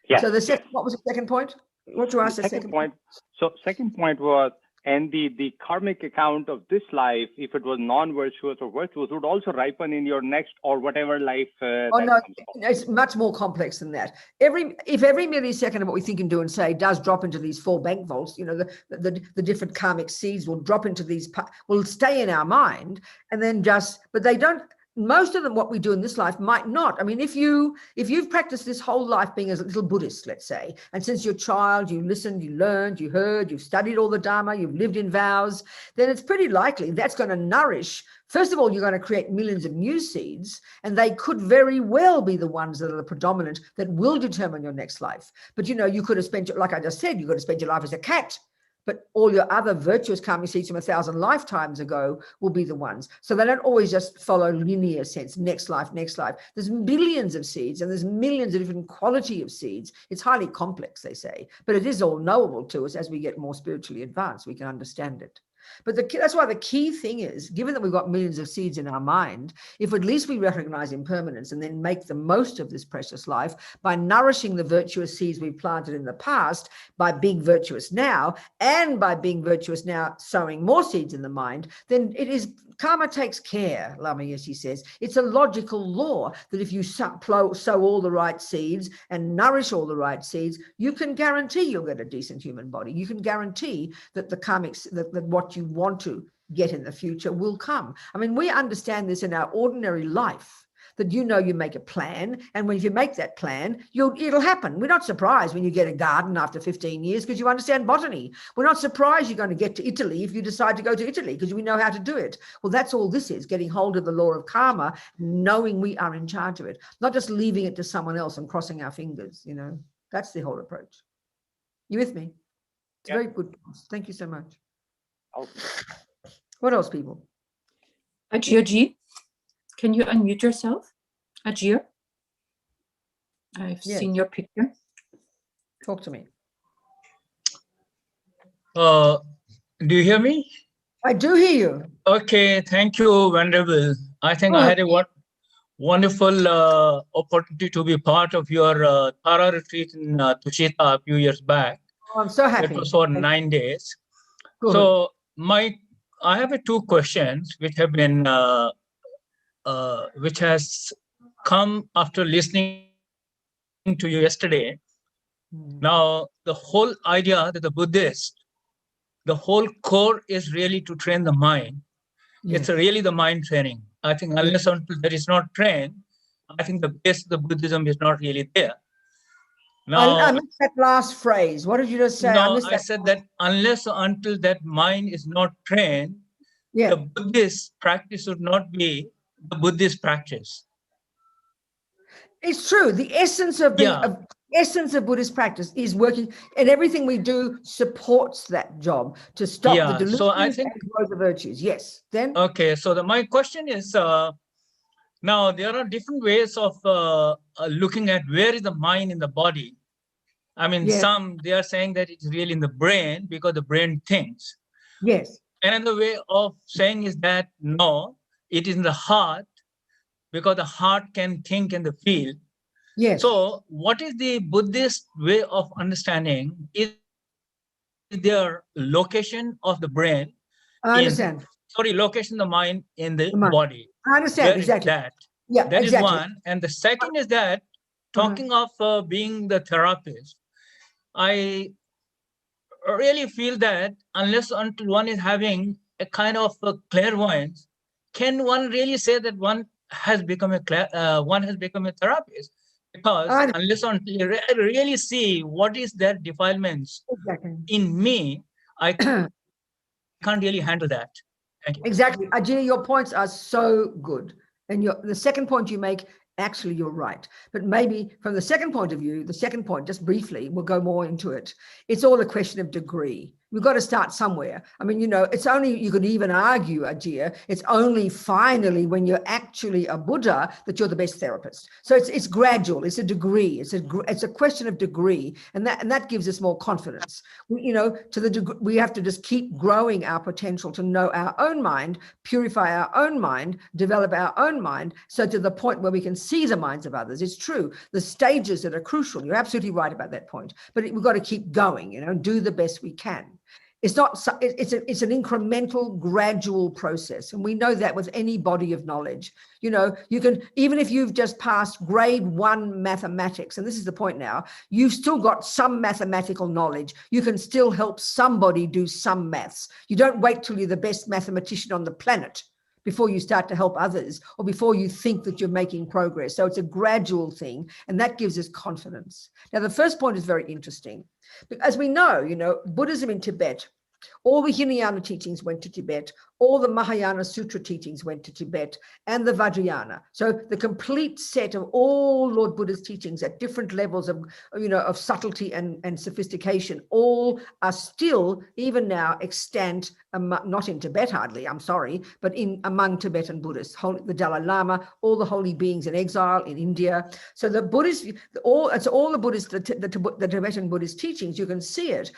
Yeah. So the second, what was the second point? What you asked the second point? So second point was, and the karmic account of this life, if it was non-virtuous or virtuous, would also ripen in your next or whatever life. No, it's much more complex than that. If every millisecond of what we think and do and say does drop into these 4 bank vaults, you know, the different karmic seeds will drop into these, will stay in our mind, and then but they don't. Most of them, what we do in this life might not. I mean, if you've practiced this whole life being a little Buddhist, let's say, and since you're a child, you listened, you learned, you heard, you've studied all the Dharma, you've lived in vows, then it's pretty likely that's going to nourish. First of all, you're going to create millions of new seeds, and they could very well be the ones that are the predominant that will determine your next life. But, you know, you could have spent, like I just said, you could have spent your life as a cat. But all your other virtuous karmic seeds from 1,000 lifetimes ago will be the ones. So they don't always just follow linear sense, next life, next life. There's billions of seeds, and there's millions of different quality of seeds. It's highly complex, they say, but it is all knowable to us as we get more spiritually advanced. We can understand it. But that's why the key thing is, given that we've got millions of seeds in our mind, if at least we recognize impermanence and then make the most of this precious life by nourishing the virtuous seeds we've planted in the past, by being virtuous now, and by being virtuous now, sowing more seeds in the mind, then it is, karma takes care, Lama Yeshe says. It's a logical law that if you sow all the right seeds and nourish all the right seeds, you can guarantee you'll get a decent human body. You can guarantee that the karmics, that what you want to get in the future will come. I mean, we understand this in our ordinary life, that, you know, you make a plan, and when you make that plan, it'll happen. We're not surprised when you get a garden after 15 years because you understand botany. We're not surprised you're going to get to Italy if you decide to go to Italy because we know how to do it. Well, that's all this is, getting hold of the law of karma, knowing we are in charge of it, not just leaving it to someone else and crossing our fingers, you know. That's the whole approach. You with me? It's very good. Thank you so much. Okay. What else, people? Ajir, can you unmute yourself? Ajir? I've seen your picture. Talk to me. Do you hear me? I do hear you. Okay, thank you, Venerable. I think I had a wonderful opportunity to be part of your Thara retreat in Tushita a few years back. Oh, I'm so happy. It was for 9 days. Good. So my I have two questions which have been, which has come after listening to you yesterday. Now, the whole idea that the Buddhist, the whole core is really to train the mind. It's really the mind training. I think unless until that is not trained, I think the base of the Buddhism is not really there. Now, I missed that last phrase. What did you just say? No, I said that unless or until that mind is not trained, the Buddhist practice would not be the Buddhist practice. It's true. The essence of the essence of Buddhist practice is working, and everything we do supports that job to stop the delusions so I think, and grow the virtues. Yes. Then. Okay. So my question is, now there are different ways of looking at where is the mind in the body. I mean, some they are saying that it's really in the brain because the brain thinks. Yes. Another way of saying is that no, it is in the heart because the heart can think and feel. Yes. So what is the Buddhist way of understanding? Is there location of the brain? I understand. Location of the mind in the body. I understand. Where exactly. Is that? Yeah, that exactly. is one. And the second is that talking of being the therapist, I really feel that unless until one is having a kind of a clairvoyance, can one really say that one has become a therapist? Because unless until you really see what is their defilements in me, I can't really handle that. Thank you. Exactly. Ajay, your points are so good. And the second point you make, actually, you're right. But maybe from the second point of view, the second point, just briefly, we'll go more into it. It's all a question of degree. We've got to start somewhere. I mean, it's only, you could even argue, Ajay, it's only finally when you're actually a Buddha that you're the best therapist. So it's gradual. It's a degree. It's a question of degree. And that gives us more confidence. To the degree, we have to just keep growing our potential to know our own mind, purify our own mind, develop our own mind, so to the point where we can see the minds of others. It's true. The stages that are crucial. You're absolutely right about that point. But we've got to keep going, do the best we can. It's not. It's an incremental, gradual process, and we know that with any body of knowledge. You can, even if you've just passed grade 1 mathematics, and this is the point now, you've still got some mathematical knowledge. You can still help somebody do some maths. You don't wait till you're the best mathematician on the planet before you start to help others, or before you think that you're making progress. So it's a gradual thing, and that gives us confidence. Now, the first point is very interesting. As we know, Buddhism in Tibet, all the Hinayana teachings went to Tibet, all the Mahayana Sutra teachings went to Tibet, and the Vajrayana. So the complete set of all Lord Buddha's teachings at different levels of subtlety and sophistication, all are still, even now, extant, not in Tibet hardly, I'm sorry, but among Tibetan Buddhists, the Dalai Lama, all the holy beings in exile in India. So the Buddhist, all the Buddhist, the Tibetan Buddhist teachings, you can see it,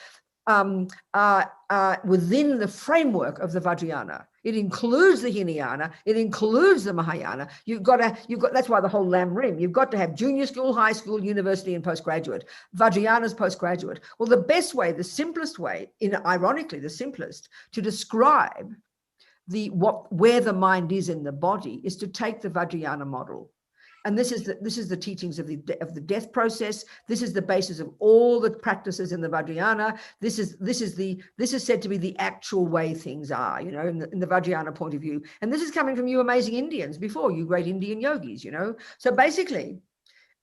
within the framework of the Vajrayana. It includes the Hinayana, it includes the Mahayana. That's why the whole Lam Rim, you've got to have junior school, high school, university, and postgraduate. Vajrayana's postgraduate. Well, the best way, the simplest way, ironically the simplest, to describe where the mind is in the body is to take the Vajrayana model. And this is the teachings of the death process. This is the basis of all the practices in the Vajrayana. This is said to be the actual way things are, in the Vajrayana point of view. And this is coming from you amazing Indians before, you great Indian yogis, So basically,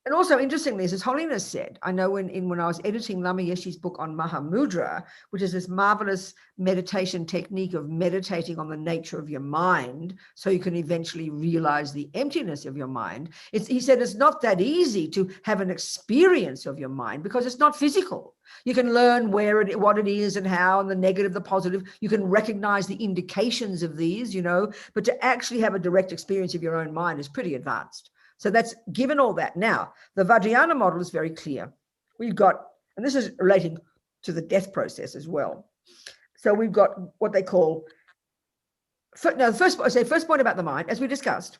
and also interestingly, as His Holiness said, I know when I was editing Lama Yeshe's book on Mahamudra, which is this marvelous meditation technique of meditating on the nature of your mind so you can eventually realize the emptiness of your mind. He said it's not that easy to have an experience of your mind because it's not physical. You can learn what it is and how, and the negative, the positive. You can recognize the indications of these, but to actually have a direct experience of your own mind is pretty advanced. So that's given all that. Now, the Vajrayana model is very clear. We've got, and this is relating to the death process as well. So we've got what they call, the first point about the mind, as we discussed,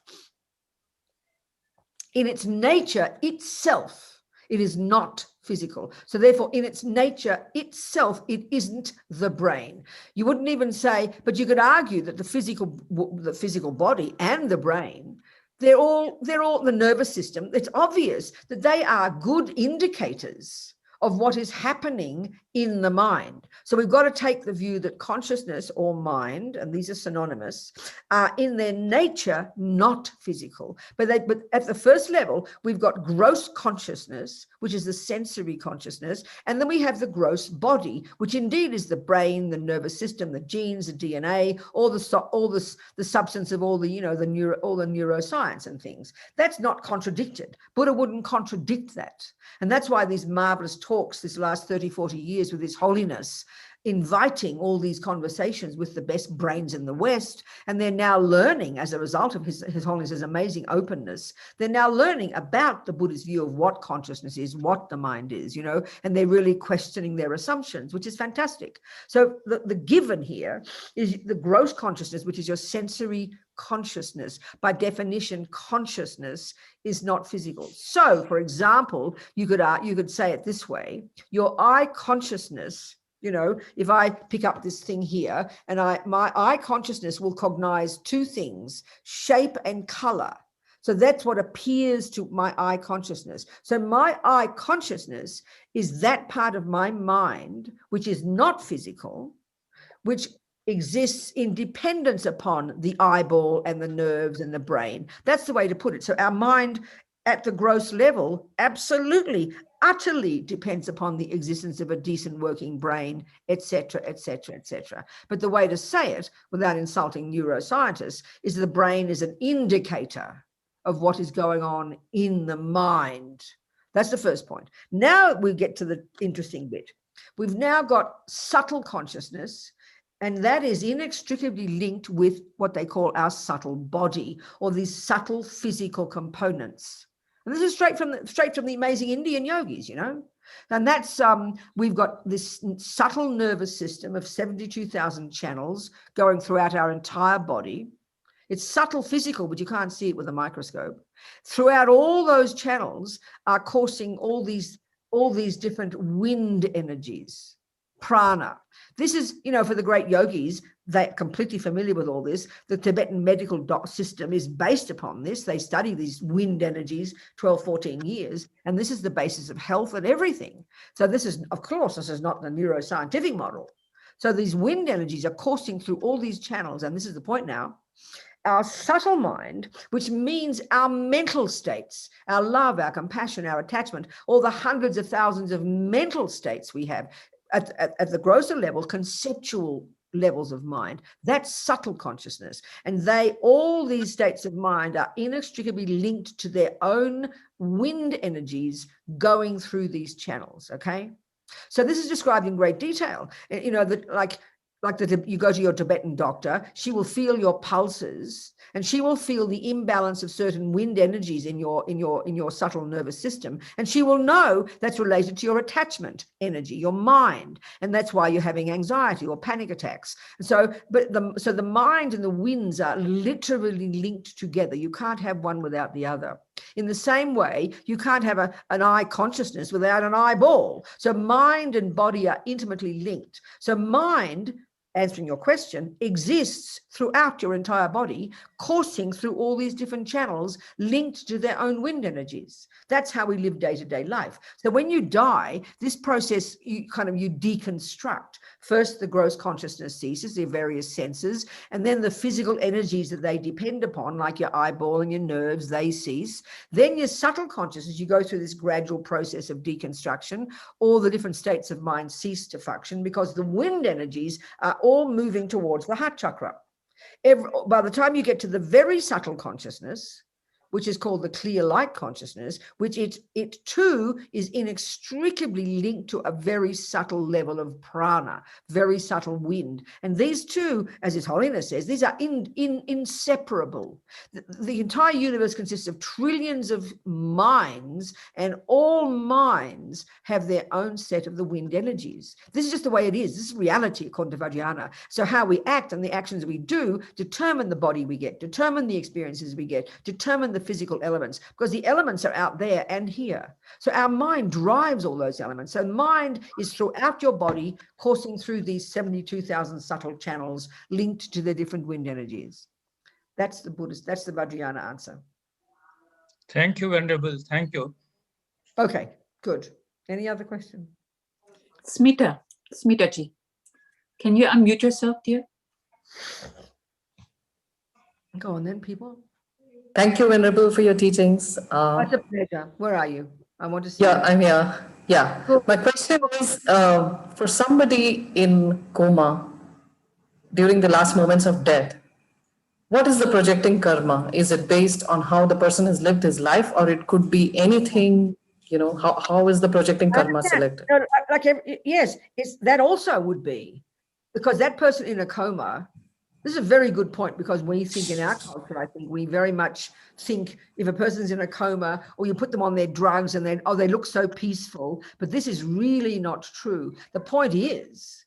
in its nature itself, it is not physical. So therefore, in its nature itself, it isn't the brain. You wouldn't even say, but you could argue that the physical body and the brain, they're all the nervous system. It's obvious that they are good indicators of what is happening in the mind. So we've got to take the view that consciousness or mind, and these are synonymous, are in their nature not physical. But at the first level, we've got gross consciousness, which is the sensory consciousness, and then we have the gross body, which indeed is the brain, the nervous system, the genes, the DNA, all the substance of all the neuroscience and things. That's not contradicted. Buddha wouldn't contradict that. And that's why these marvelous talks this last 30, 40 years with His Holiness, inviting all these conversations with the best brains in the West, and they're now learning as a result of His Holiness's amazing openness, they're now learning about the Buddhist view of what consciousness is, what the mind is, and they're really questioning their assumptions, which is fantastic. So the given here is the gross consciousness, which is your sensory consciousness. By definition, consciousness is not physical. So, for example, you could say it this way: your eye consciousness, if I pick up this thing here, and my eye consciousness will cognize two things, shape and color. So that's what appears to my eye consciousness. So my eye consciousness is that part of my mind which is not physical, which exists in dependence upon the eyeball and the nerves and the brain. That's the way to put it. So our mind at the gross level absolutely, utterly depends upon the existence of a decent working brain, etc., etc., etc. But the way to say it, without insulting neuroscientists, is the brain is an indicator of what is going on in the mind. That's the first point. Now we get to the interesting bit. We've now got subtle consciousness, and that is inextricably linked with what they call our subtle body, or these subtle physical components. And this is straight from the amazing Indian yogis, And that's, we've got this subtle nervous system of 72,000 channels going throughout our entire body. It's subtle physical, but you can't see it with a microscope. Throughout all those channels are coursing all these different wind energies, prana. This is, for the great yogis, they're completely familiar with all this. The Tibetan medical system is based upon this. They study these wind energies 12, 14 years, and this is the basis of health and everything. So this is, of course, this is not the neuroscientific model. So these wind energies are coursing through all these channels, and this is the point now. Our subtle mind, which means our mental states, our love, our compassion, our attachment, all the hundreds of thousands of mental states we have, at the grosser level, conceptual levels of mind, that's subtle consciousness. And all these states of mind are inextricably linked to their own wind energies going through these channels, okay? So this is described in great detail. You go to your Tibetan doctor, she will feel your pulses, and she will feel the imbalance of certain wind energies in your subtle nervous system, and she will know that's related to your attachment energy, your mind, and that's why you're having anxiety or panic attacks. So the mind and the winds are literally linked together. You can't have one without the other. In the same way, you can't have an eye consciousness without an eyeball. So mind and body are intimately linked. So mind, answering your question, exists throughout your entire body, coursing through all these different channels linked to their own wind energies. That's how we live day-to-day life. So when you die, this process, you deconstruct. First, the gross consciousness ceases, the various senses, and then the physical energies that they depend upon, like your eyeball and your nerves, they cease. Then your subtle consciousness, you go through this gradual process of deconstruction. All the different states of mind cease to function because the wind energies are all moving towards the heart chakra. By the time you get to the very subtle consciousness, which is called the clear light consciousness, which it too is inextricably linked to a very subtle level of prana, very subtle wind. And these two, as His Holiness says, these are inseparable. The entire universe consists of trillions of minds, and all minds have their own set of the wind energies. This is just the way it is. This is reality, according to Vajrayana. So how we act and the actions we do determine the body we get, determine the experiences we get, determine the physical elements, because the elements are out there and here. So our mind drives all those elements. So mind is throughout your body, coursing through these 72,000 subtle channels linked to the different wind energies. That's the Buddhist, that's the Vajrayana answer. Thank you, Venerable. Thank you. Okay, good. Any other question? Smita-ji, can you unmute yourself, dear? Go on then, people. Thank you, Venerable, for your teachings. It's a pleasure. Where are you? I want to see. Yeah, you. I'm here. Yeah. Cool. My question is, for somebody in coma during the last moments of death, what is the projecting karma? Is it based on how the person has lived his life, or it could be anything? You know, how is the projecting karma selected? No, yes, it's that also would be, because that person in a coma. This is a very good point, because we think in our culture, I think we very much think if a person's in a coma, or you put them on their drugs and then, oh, they look so peaceful, but this is really not true. The point is,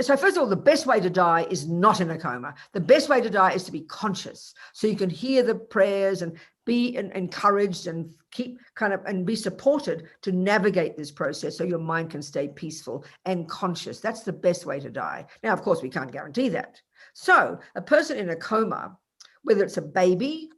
so first of all, the best way to die is not in a coma. The best way to die is to be conscious, so you can hear the prayers and be encouraged and keep and be supported to navigate this process, so your mind can stay peaceful and conscious. That's the best way to die. Now, of course, we can't guarantee that. So a person in a coma, whether it's a baby,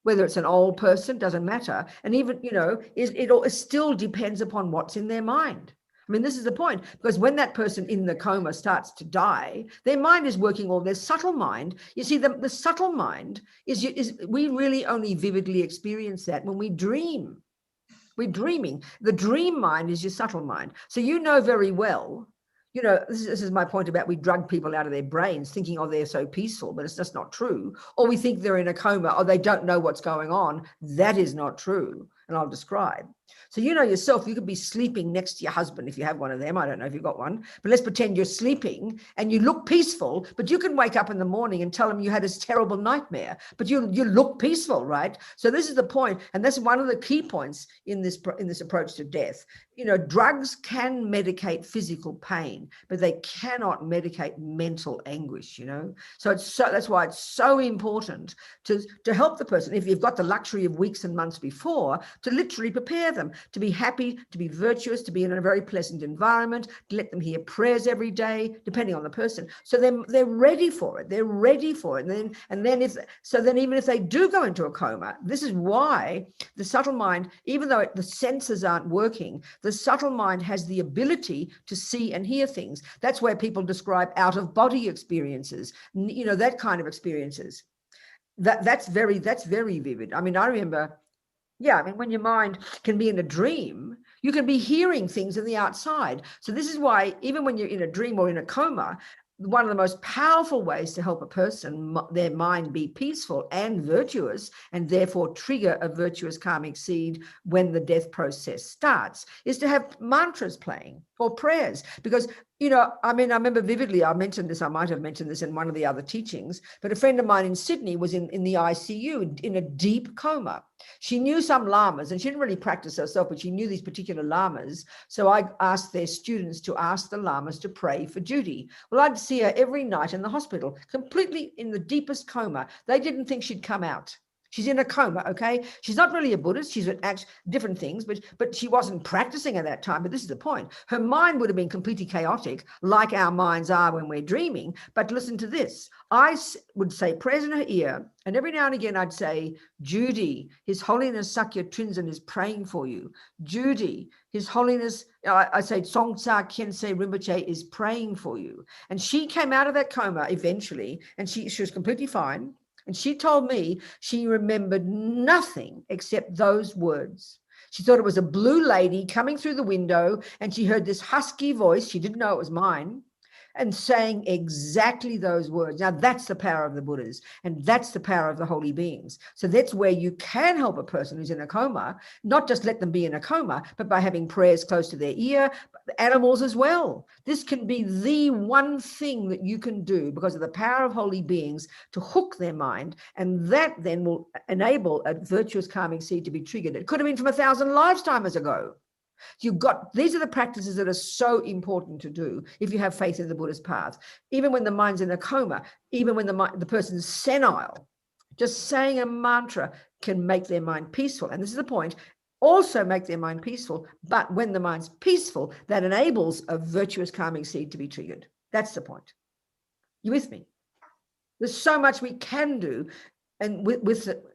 whether it's an old person, doesn't matter. And even, it still depends upon what's in their mind. I mean, this is the point, because when that person in the coma starts to die, their mind is working all their subtle mind. You see, the subtle mind is we really only vividly experience that when we dream. We're dreaming. The dream mind is your subtle mind. So you know very well, this is my point about we drug people out of their brains thinking, oh, they're so peaceful, but it's just not true. Or we think they're in a coma, or they don't know what's going on. That is not true. And I'll describe. So you know yourself, you could be sleeping next to your husband if you have one of them. I don't know if you've got one, but let's pretend you're sleeping and you look peaceful, but you can wake up in the morning and tell them you had this terrible nightmare, but you look peaceful, right? So this is the point, and that's one of the key points in this approach to death. Drugs can medicate physical pain, but they cannot medicate mental anguish, So that's why it's so important to help the person, if you've got the luxury of weeks and months before, to literally prepare them to be happy, to be virtuous, to be in a very pleasant environment, to let them hear prayers every day, depending on the person. So they're ready for it. They're ready for it. And then even if they do go into a coma, this is why the subtle mind, even though the senses aren't working, the subtle mind has the ability to see and hear things. That's where people describe out-of-body experiences, that kind of experiences. That's very vivid. I mean, I remember, when your mind can be in a dream, you can be hearing things in the outside. So this is why, even when you're in a dream or in a coma, one of the most powerful ways to help a person, their mind be peaceful and virtuous, and therefore trigger a virtuous karmic seed when the death process starts, is to have mantras playing or prayers. Because, I remember vividly, I might have mentioned this in one of the other teachings, but a friend of mine in Sydney was in the ICU in a deep coma. She knew some lamas, and she didn't really practice herself, but she knew these particular lamas. So I asked their students to ask the lamas to pray for Judy. Well, I'd see her every night in the hospital, completely in the deepest coma. They didn't think she'd come out. She's in a coma, okay? She's not really a Buddhist. She's at different things, but she wasn't practicing at that time. But this is the point. Her mind would have been completely chaotic, like our minds are when we're dreaming. But listen to this. I would say prayers in her ear, and every now and again I'd say, Judy, His Holiness Sakya Trinzen is praying for you. Judy, His Holiness, I say Tsongtsa Khyentse Rinpoche is praying for you. And she came out of that coma eventually, and she was completely fine. And she told me she remembered nothing except those words. She thought it was a blue lady coming through the window, and she heard this husky voice. She didn't know it was mine, and saying exactly those words. Now, that's the power of the Buddhas, and that's the power of the holy beings. So that's where you can help a person who's in a coma, not just let them be in a coma, but by having prayers close to their ear, animals as well. This can be the one thing that you can do because of the power of holy beings to hook their mind, and that then will enable a virtuous karmic seed to be triggered. It could have been from 1,000 lifetimes ago. These are the practices that are so important to do if you have faith in the Buddhist path. Even when the mind's in a coma, even when the person's senile, Just saying a mantra can make their mind peaceful. And this is the point. Also make their mind peaceful. But when the mind's peaceful, that enables a virtuous calming seed to be triggered. That's the point. You with me? There's so much we can do. And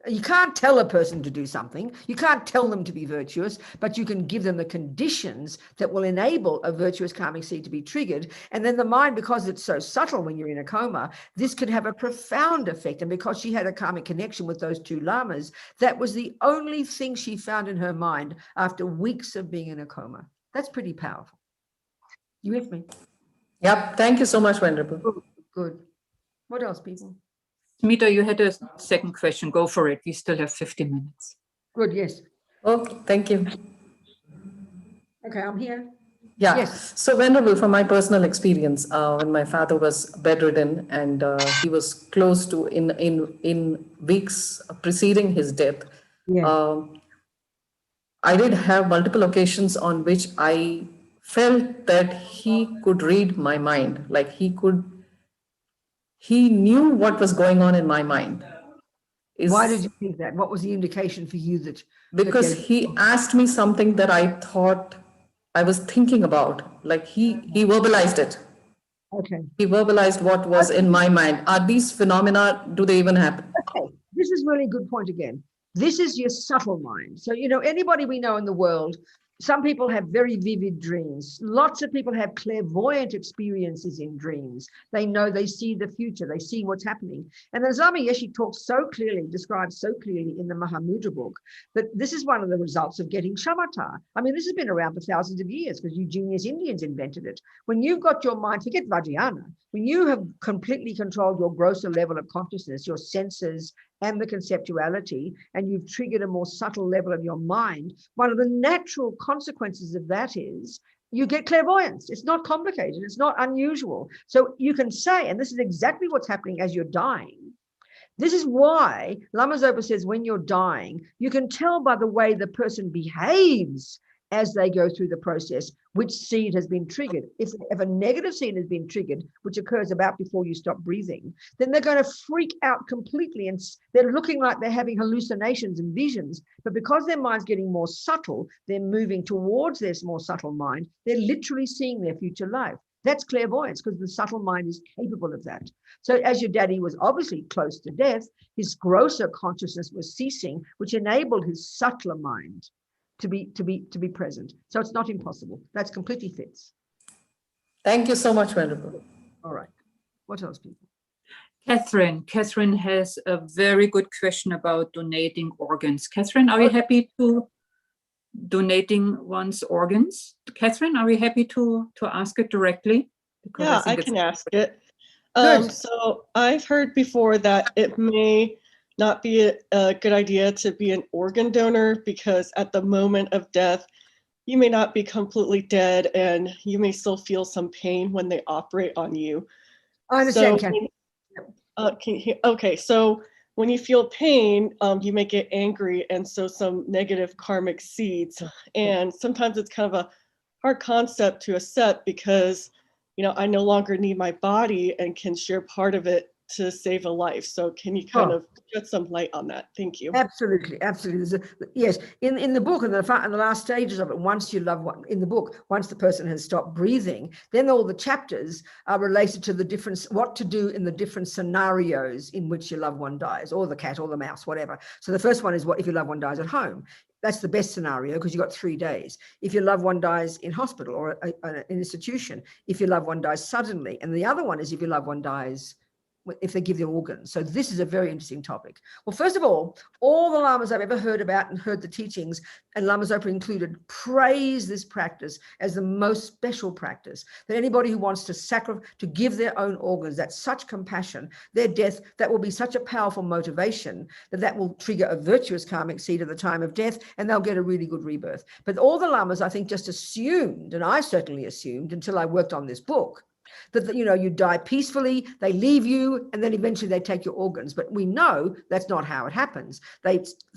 you can't tell a person to do something. You can't tell them to be virtuous, but you can give them the conditions that will enable a virtuous calming seed to be triggered. And then the mind, because it's so subtle when you're in a coma, this could have a profound effect. And because she had a karmic connection with those two lamas, that was the only thing she found in her mind after weeks of being in a coma. That's pretty powerful. You with me? Yep. Thank you so much, Venerable. Good. What else, people? Smita, you had a second question. Go for it. We still have 50 minutes. Good, yes. Okay, thank you. Okay, I'm here. Yeah. Yes. So, Venerable, from my personal experience, when my father was bedridden and he was close to in weeks preceding his death, Yeah. I did have multiple occasions on which I felt that he could read my mind, like he knew what was going on in my mind. Why did you think that? What was the indication for you that? Because he asked me something that I thought I was thinking about, like he verbalized it. Okay. He verbalized what was in my mind. Are these phenomena, do they even happen? Okay, this is really a good point again. This is your subtle mind. So, anybody we know in the world, some people have very vivid dreams. Lots of people have clairvoyant experiences in dreams. They know, they see the future, they see what's happening. And the Zami Yeshe describes so clearly in the Mahamudra book that this is one of the results of getting shamatha. I mean, this has been around for thousands of years because you genius Indians invented it. When you've got your mind, forget Vajrayana, when you have completely controlled your grosser level of consciousness, your senses, and the conceptuality, and you've triggered a more subtle level of your mind, one of the natural consequences of that is you get clairvoyance. It's not complicated. It's not unusual. So you can say, and this is exactly what's happening as you're dying. This is why Lama Zopa says when you're dying, you can tell by the way the person behaves as they go through the process, which seed has been triggered. If a negative seed has been triggered, which occurs about before you stop breathing, then they're going to freak out completely and they're looking like they're having hallucinations and visions. But because their mind's getting more subtle, they're moving towards their more subtle mind. They're literally seeing their future life. That's clairvoyance because the subtle mind is capable of that. So as your daddy was obviously close to death, his grosser consciousness was ceasing, which enabled his subtler mind to be present. So it's not impossible. That's completely fits. Thank you so much, Venerable. All right. What else, people? Catherine has a very good question about donating organs. Catherine, are you happy to donating one's organs? Catherine, are you happy to ask it directly? Because yeah, I can ask it. Good. So I've heard before that it may not be a good idea to be an organ donor because at the moment of death, you may not be completely dead and you may still feel some pain when they operate on you. I understand, So, okay, so when you feel pain, you may get angry and so some negative karmic seeds. And sometimes it's kind of a hard concept to accept because, I no longer need my body and can share part of it to save a life. So can you kind of shed some light on that? Thank you. Absolutely. Yes. In the book, in the last stages of it, once you love one in the book, once the person has stopped breathing, then all the chapters are related to the different, what to do in the different scenarios in which your loved one dies, or the cat or the mouse, whatever. So the first one is what if your loved one dies at home. That's the best scenario because you've got 3 days. If your loved one dies in hospital or an institution, if your loved one dies suddenly, and the other one is if your loved one dies if they give their organs. So this is a very interesting topic. Well, first of all the lamas I've ever heard about and heard the teachings, and Lama Zopa included, praise this practice as the most special practice. That anybody who wants to give their own organs, that's such compassion, their death, that will be such a powerful motivation that will trigger a virtuous karmic seed at the time of death, and they'll get a really good rebirth. But all the lamas, I think, just assumed, and I certainly assumed until I worked on this book, that you die peacefully, they leave you, and then eventually they take your organs. But we know that's not how it happens.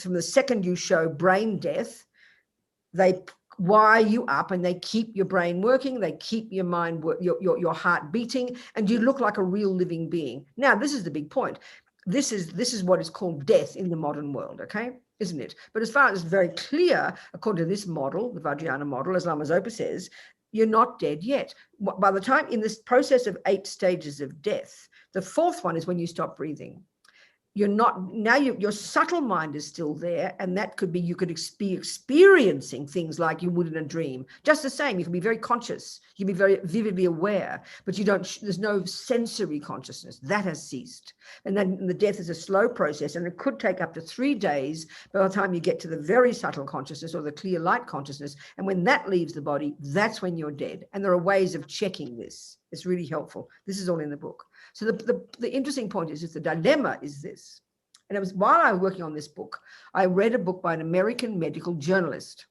From the second you show brain death, they wire you up and they keep your brain working, they keep your mind, your heart beating, and you look like a real living being. Now, this is the big point. this is what is called death in the modern world, okay? Isn't it? But as far as it's very clear, according to this model, the Vajrayana model, as Lama Zopa says, you're not dead yet. By the time in this process of 8 stages of death, the 4th one is when you stop breathing. You're not, now your subtle mind is still there, and that could be, you could be experiencing things like you would in a dream. Just the same, you can be very conscious, you can be very vividly aware, but you don't, there's no sensory consciousness. That has ceased. And then the death is a slow process, and it could take up to 3 days by the time you get to the very subtle consciousness or the clear light consciousness. And when that leaves the body, that's when you're dead. And there are ways of checking this. It's really helpful. This is all in the book. So the interesting point is the dilemma is this. And it was while I was working on this book, I read a book by an American medical journalist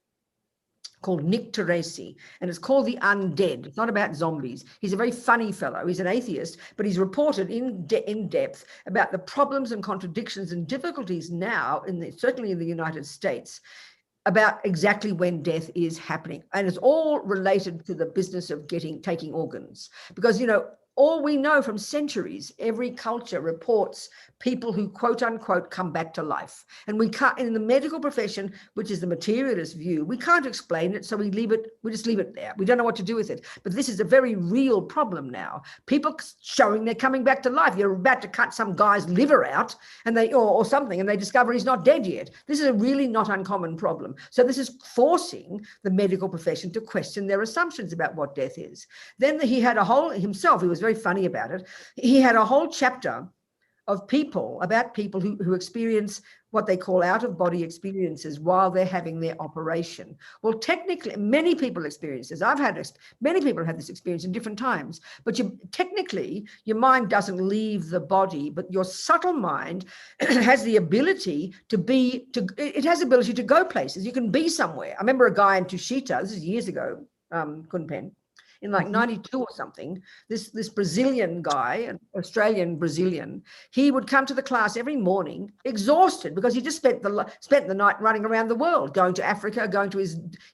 called Nick Teresi, and it's called The Undead. It's not about zombies. He's a very funny fellow. He's an atheist, but he's reported in depth about the problems and contradictions and difficulties now, certainly in the United States, about exactly when death is happening. And it's all related to the business of taking organs. Because, all we know from centuries, every culture reports people who quote unquote come back to life. And we can't, in the medical profession, which is the materialist view, we can't explain it. So we just leave it there. We don't know what to do with it. But this is a very real problem now. People showing they're coming back to life. You're about to cut some guy's liver out and or something, and they discover he's not dead yet. This is a really not uncommon problem. So this is forcing the medical profession to question their assumptions about what death is. Then he had he was very funny about it. He had a whole chapter of people who experience what they call out-of-body experiences while they're having their operation. Well, technically, many people experience this. Many people have this experience in different times, but technically, your mind doesn't leave the body, but your subtle mind has the ability to go places. You can be somewhere. I remember a guy in Tushita, this is years ago, Kunpen, in like 92 or something, this Brazilian guy, an Australian Brazilian, he would come to the class every morning exhausted because he just spent the night running around the world, going to Africa, going to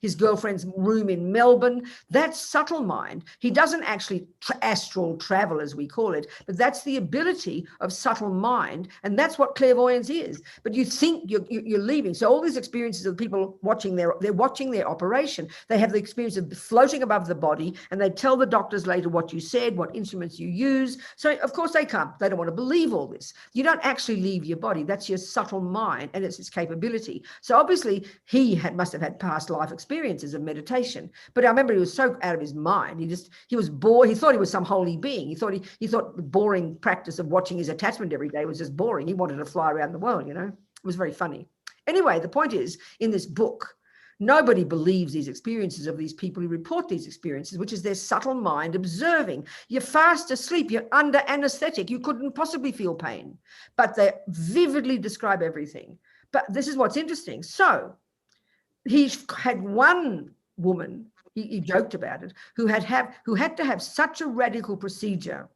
his girlfriend's room in Melbourne. That subtle mind, he doesn't actually astral travel as we call it, but that's the ability of subtle mind, and that's what clairvoyance is. But you think you're leaving. So all these experiences of people watching they're watching their operation. They have the experience of floating above the body, and they tell the doctors later what you said, what instruments you use. So of course they don't want to believe all this. You don't actually leave your body. That's your subtle mind, and it's its capability. So obviously he must have had past life experiences of meditation. But I remember he was so out of his mind. He was bored. He thought he was some holy being. He thought the boring practice of watching his attachment every day was just boring. He wanted to fly around the world, It was very funny. Anyway, the point is, in this book, nobody believes these experiences of these people who report these experiences, which is their subtle mind observing. You're fast asleep, you're under anesthetic, you couldn't possibly feel pain, but they vividly describe everything. But this is what's interesting. So he had one woman, he joked about it, who had to have such a radical procedure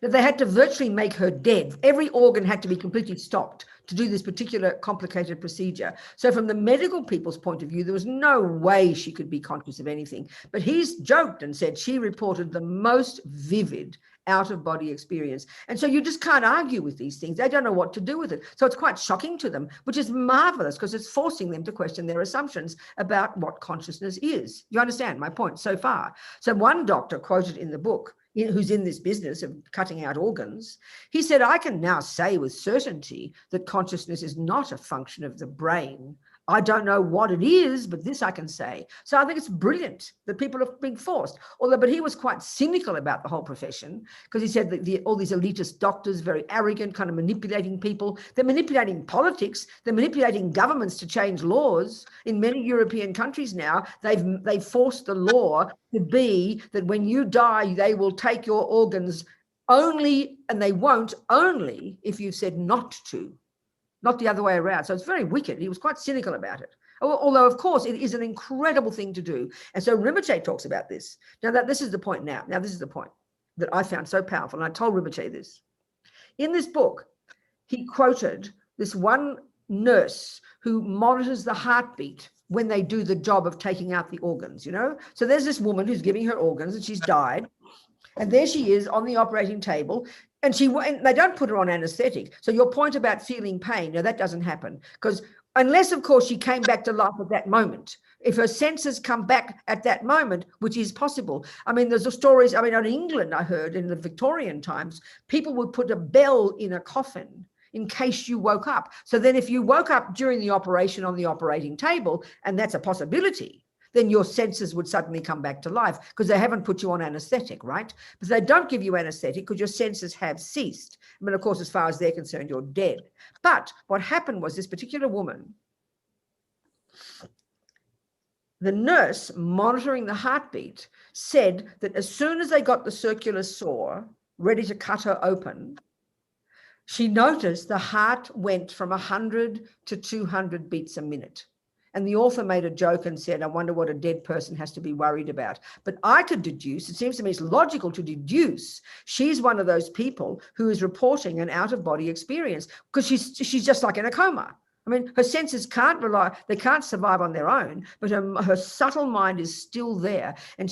that they had to virtually make her dead. Every organ had to be completely stopped to do this particular complicated procedure. So from the medical people's point of view, there was no way she could be conscious of anything. But he's joked and said she reported the most vivid out-of-body experience. And so you just can't argue with these things. They don't know what to do with it. So it's quite shocking to them, which is marvelous because it's forcing them to question their assumptions about what consciousness is. You understand my point so far? So one doctor quoted in the book, who's in this business of cutting out organs, he said, I can now say with certainty that consciousness is not a function of the brain. I don't know what it is, but this I can say. So I think it's brilliant that people are being forced. But he was quite cynical about the whole profession because he said that all these elitist doctors, very arrogant, kind of manipulating people. They're manipulating politics. They're manipulating governments to change laws. In many European countries now, they've forced the law to be that when you die, they will take your organs only, and they won't only if you've said not to. Not the other way around. So it's very wicked. He was quite cynical about it. Although, of course, it is an incredible thing to do. And so Rinpoche talks about this. This is the point now. Now, this is the point that I found so powerful. And I told Rinpoche this. In this book, he quoted this one nurse who monitors the heartbeat when they do the job of taking out the organs, So there's this woman who's giving her organs and she's died. And there she is on the operating table. And they don't put her on anesthetic. So your point about feeling pain, no, that doesn't happen. Because unless, of course, she came back to life at that moment. If her senses come back at that moment, which is possible. I mean, there's stories, I mean, in England, I heard in the Victorian times, people would put a bell in a coffin in case you woke up. So then if you woke up during the operation on the operating table, and that's a possibility, then your senses would suddenly come back to life because they haven't put you on anesthetic, right? But they don't give you anesthetic because your senses have ceased. I mean, of course, as far as they're concerned, you're dead. But what happened was this particular woman, the nurse monitoring the heartbeat said that as soon as they got the circular saw ready to cut her open, she noticed the heart went from 100 to 200 beats a minute. And the author made a joke and said, I wonder what a dead person has to be worried about. But I could deduce, it seems to me it's logical to deduce, she's one of those people who is reporting an out-of-body experience because she's just like in a coma. I mean, her senses can't they can't survive on their own, but her subtle mind is still there. And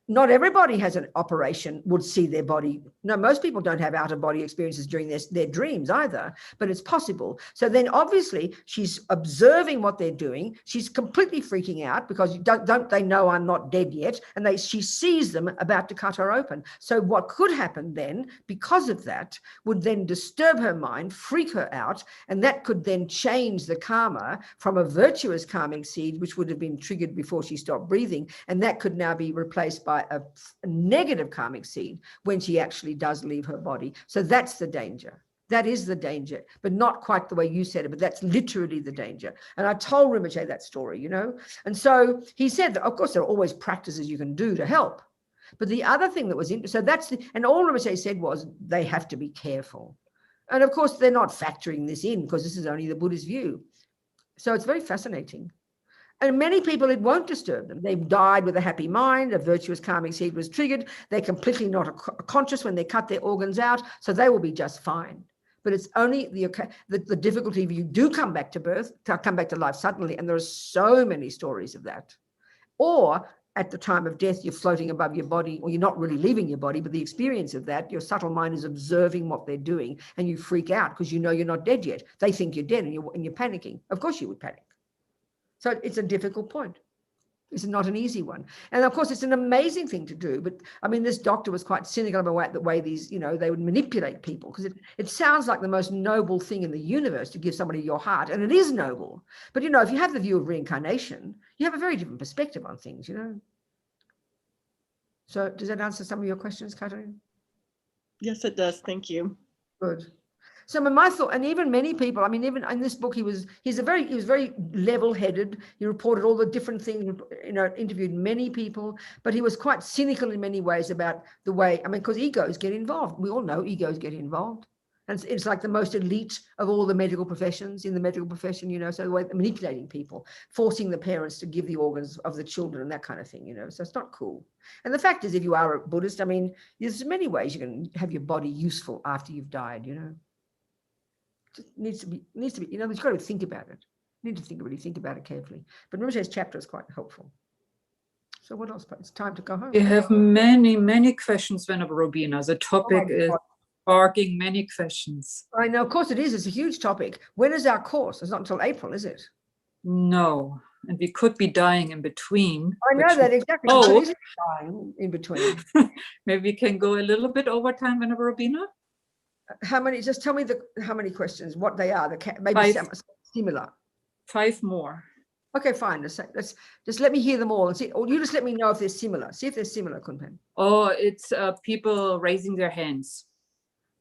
not everybody has an operation, would see their body. No, most people don't have out-of-body experiences during their dreams either, but it's possible. So then obviously she's observing what they're doing. She's completely freaking out because don't they know I'm not dead yet? And she sees them about to cut her open. So what could happen then, because of that, would then disturb her mind, freak her out, and that could then change the karma from a virtuous karmic seed, which would have been triggered before she stopped breathing, and that could now be replaced by a negative karmic seed when she actually does leave her body. So that's the danger. That is the danger, but not quite the way you said it, but that's literally the danger. And I told Rinpoche that story, you know. And so he said that, of course, there are always practices you can do to help. But the other thing that was interesting, and all Rinpoche said was they have to be careful. And of course, they're not factoring this in because this is only the Buddhist view. So it's very fascinating. And many people, it won't disturb them. They've died with a happy mind. A virtuous karmic seed was triggered. They're completely not conscious when they cut their organs out. So they will be just fine. But it's only the difficulty if you do come back to birth, come back to life suddenly. And there are so many stories of that. Or at the time of death, you're floating above your body, or you're not really leaving your body, but the experience of that, your subtle mind is observing what they're doing, and you freak out because you know you're not dead yet. They think you're dead, and you're panicking. Of course you would panic. So it's a difficult point. It's not an easy one. And of course, it's an amazing thing to do. But I mean, this doctor was quite cynical about the way these, you know, they would manipulate people, because it sounds like the most noble thing in the universe to give somebody your heart. And it is noble. But, you know, if you have the view of reincarnation, you have a very different perspective on things, you know. So does that answer some of your questions, Courtin? Yes, it does. Thank you. Good. So my thought, and even many people, I mean, even in this book, he was very level-headed. He reported all the different things, you know, interviewed many people, but he was quite cynical in many ways about the way, I mean, because egos get involved. We all know egos get involved. And it's like the most elite of all the medical professions, in the medical profession, you know, so the way they're manipulating people, forcing the parents to give the organs of the children and that kind of thing, you know, so it's not cool. And the fact is, if you are a Buddhist, I mean, there's many ways you can have your body useful after you've died, you know. Just needs to be, you know, you've got to think about it. You need to really think about it carefully. But Rinpoche's chapter is quite helpful. So what else? It's time to go home. We have many questions, Venerable Robina. The topic is sparking many questions. I know, of course it is. It's a huge topic. When is our course? It's not until April, is it? No, and we could be dying in between. I know that exactly. Oh, is dying in between. Maybe we can go a little bit over time, Venerable Robina. How many? Just tell me how many questions, what they are. Maybe similar. 5 more. Okay, fine. Let's just let me hear them all and see. Or you just let me know if they're similar. See if they're similar, Kunpen. Oh, it's people raising their hands.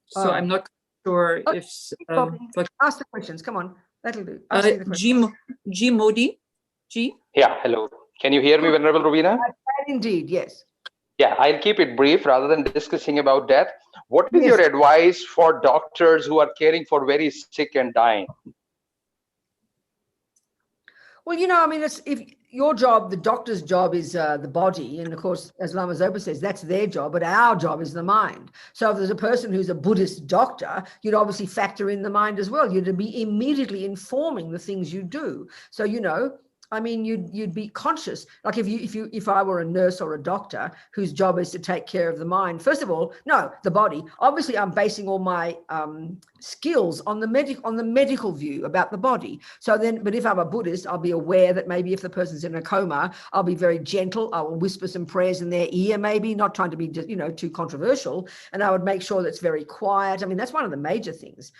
So I'm not sure if. Ask the questions. Come on, that'll do. Ask the questions. G Modi. G. Yeah. Hello. Can you hear me, Venerable Robina? Indeed. Yes. Yeah, I'll keep it brief rather than discussing about death. What is your advice for doctors who are caring for very sick and dying? Well, you know, I mean, if your job, the doctor's job is the body. And of course, as Lama Zopa says, that's their job, but our job is the mind. So if there's a person who's a Buddhist doctor, you'd obviously factor in the mind as well. You'd be immediately informing the things you do. So, you know, I mean, you'd be conscious. Like if I were a nurse or a doctor whose job is to take care of the mind, first of all, no, the body. Obviously, I'm basing all my skills on the medical view about the body. So then, but if I'm a Buddhist, I'll be aware that maybe if the person's in a coma, I'll be very gentle. I will whisper some prayers in their ear, maybe not trying to be, too controversial. And I would make sure that's very quiet. I mean, that's one of the major things.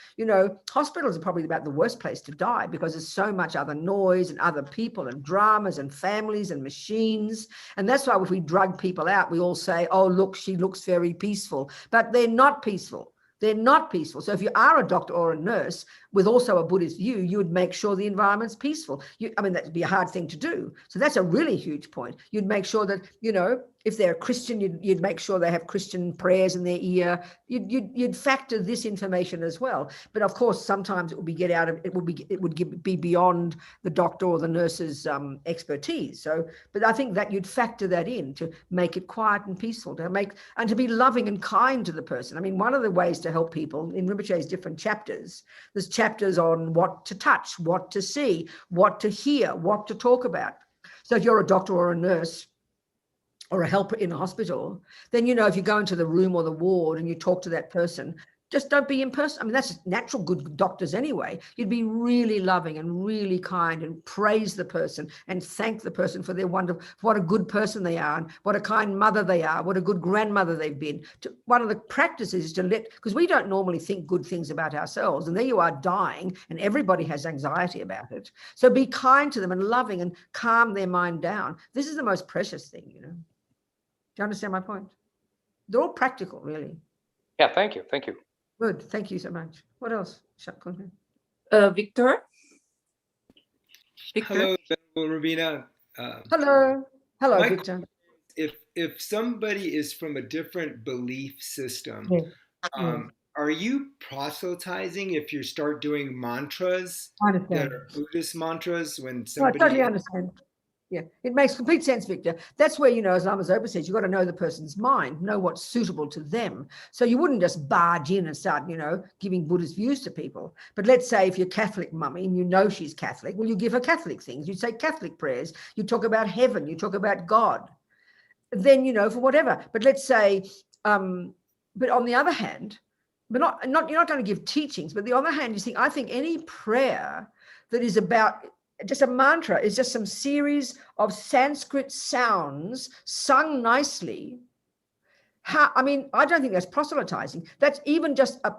Hospitals are probably about the worst place to die because there's so much other noise and other people and dramas and families and machines. And that's why if we drug people out, we all say, oh, look, she looks very peaceful, but they're not peaceful. They're not peaceful. So if you are a doctor or a nurse with also a Buddhist view, you would make sure the environment's peaceful. That'd be a hard thing to do. So that's a really huge point. You'd make sure that, if they're a Christian, you'd make sure they have Christian prayers in their ear. You'd factor this information as well. But of course, sometimes it would be beyond the doctor or the nurse's expertise. So, but I think that you'd factor that in to make it quiet and peaceful, to be loving and kind to the person. I mean, one of the ways to help people in Rinpoche's different chapters, there's chapters on what to touch, what to see, what to hear, what to talk about. So if you're a doctor or a nurse or a helper in a hospital, then, if you go into the room or the ward and you talk to that person, just don't be impersonal. I mean, that's natural good doctors anyway. You'd be really loving and really kind and praise the person and thank the person for their what a good person they are and what a kind mother they are, what a good grandmother they've been. One of the practices is to because we don't normally think good things about ourselves, and there you are dying and everybody has anxiety about it. So be kind to them and loving and calm their mind down. This is the most precious thing, Do you understand my point? They're all practical, really. Yeah, thank you. Good. Thank you so much. What else? Victor? Hello, Venerable Robina. Hello, Victor. If somebody is from a different belief system, Yeah. are you proselytizing if you start doing mantras that are Buddhist mantras when somebody? I totally understand. Yeah, it makes complete sense, Victor. That's where, as Lama Zopa says, you've got to know the person's mind, know what's suitable to them. So you wouldn't just barge in and start, giving Buddhist views to people. But let's say if you're Catholic mummy and she's Catholic, well, you give her Catholic things. You say Catholic prayers. You talk about heaven. You talk about God. Then, for whatever. But let's say, but on the other hand, you're not going to give teachings. But on the other hand, I think any prayer that is about just a mantra is just some series of Sanskrit sounds sung nicely. I don't think that's proselytizing. That's even just a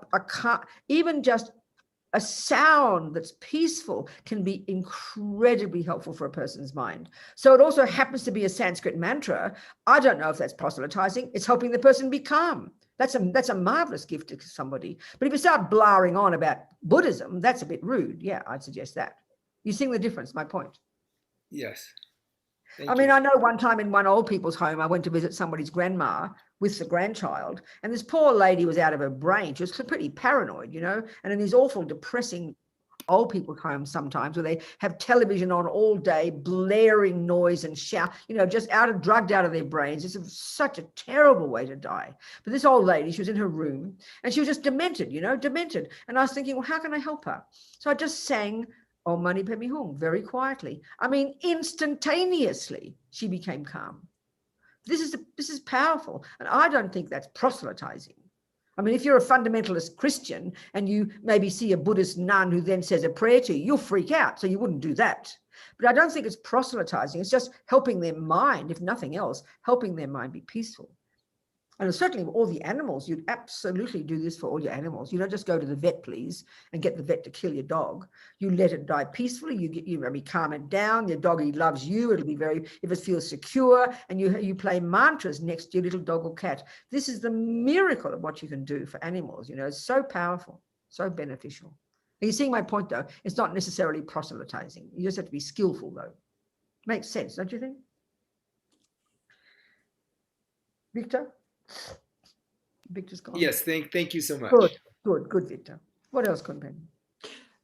sound that's peaceful can be incredibly helpful for a person's mind. So it also happens to be a Sanskrit mantra. I don't know if that's proselytizing. It's helping the person be calm. That's a marvelous gift to somebody. But if you start blaring on about Buddhism, that's a bit rude. Yeah, I'd suggest that. You see the difference, my point? Yes. I know one time in one old people's home, I went to visit somebody's grandma with the grandchild, and this poor lady was out of her brain. She was pretty paranoid, and in these awful, depressing old people's homes sometimes where they have television on all day, blaring noise and shout, just drugged out of their brains. It's such a terrible way to die. But this old lady, she was in her room and she was just demented. And I was thinking, well, how can I help her? So I just sang Om Mani Padme Hum very quietly. Instantaneously, she became calm. This is powerful. And I don't think that's proselytizing. If you're a fundamentalist Christian and you maybe see a Buddhist nun who then says a prayer to you, you'll freak out. So you wouldn't do that. But I don't think it's proselytizing. It's just helping their mind, if nothing else, helping their mind be peaceful. And certainly all the animals, you'd absolutely do this for all your animals. You don't just go to the vet, please, and get the vet to kill your dog. You let it die peacefully. You calm it down. Your doggy loves you. It'll be if it feels secure, and you play mantras next to your little dog or cat. This is the miracle of what you can do for animals. It's so powerful, so beneficial. Are you seeing my point, though? It's not necessarily proselytizing. You just have to be skillful, though. Makes sense, don't you think? Victor? Victor's gone. Yes, thank you so much. Good, Victor. What else, Courtin?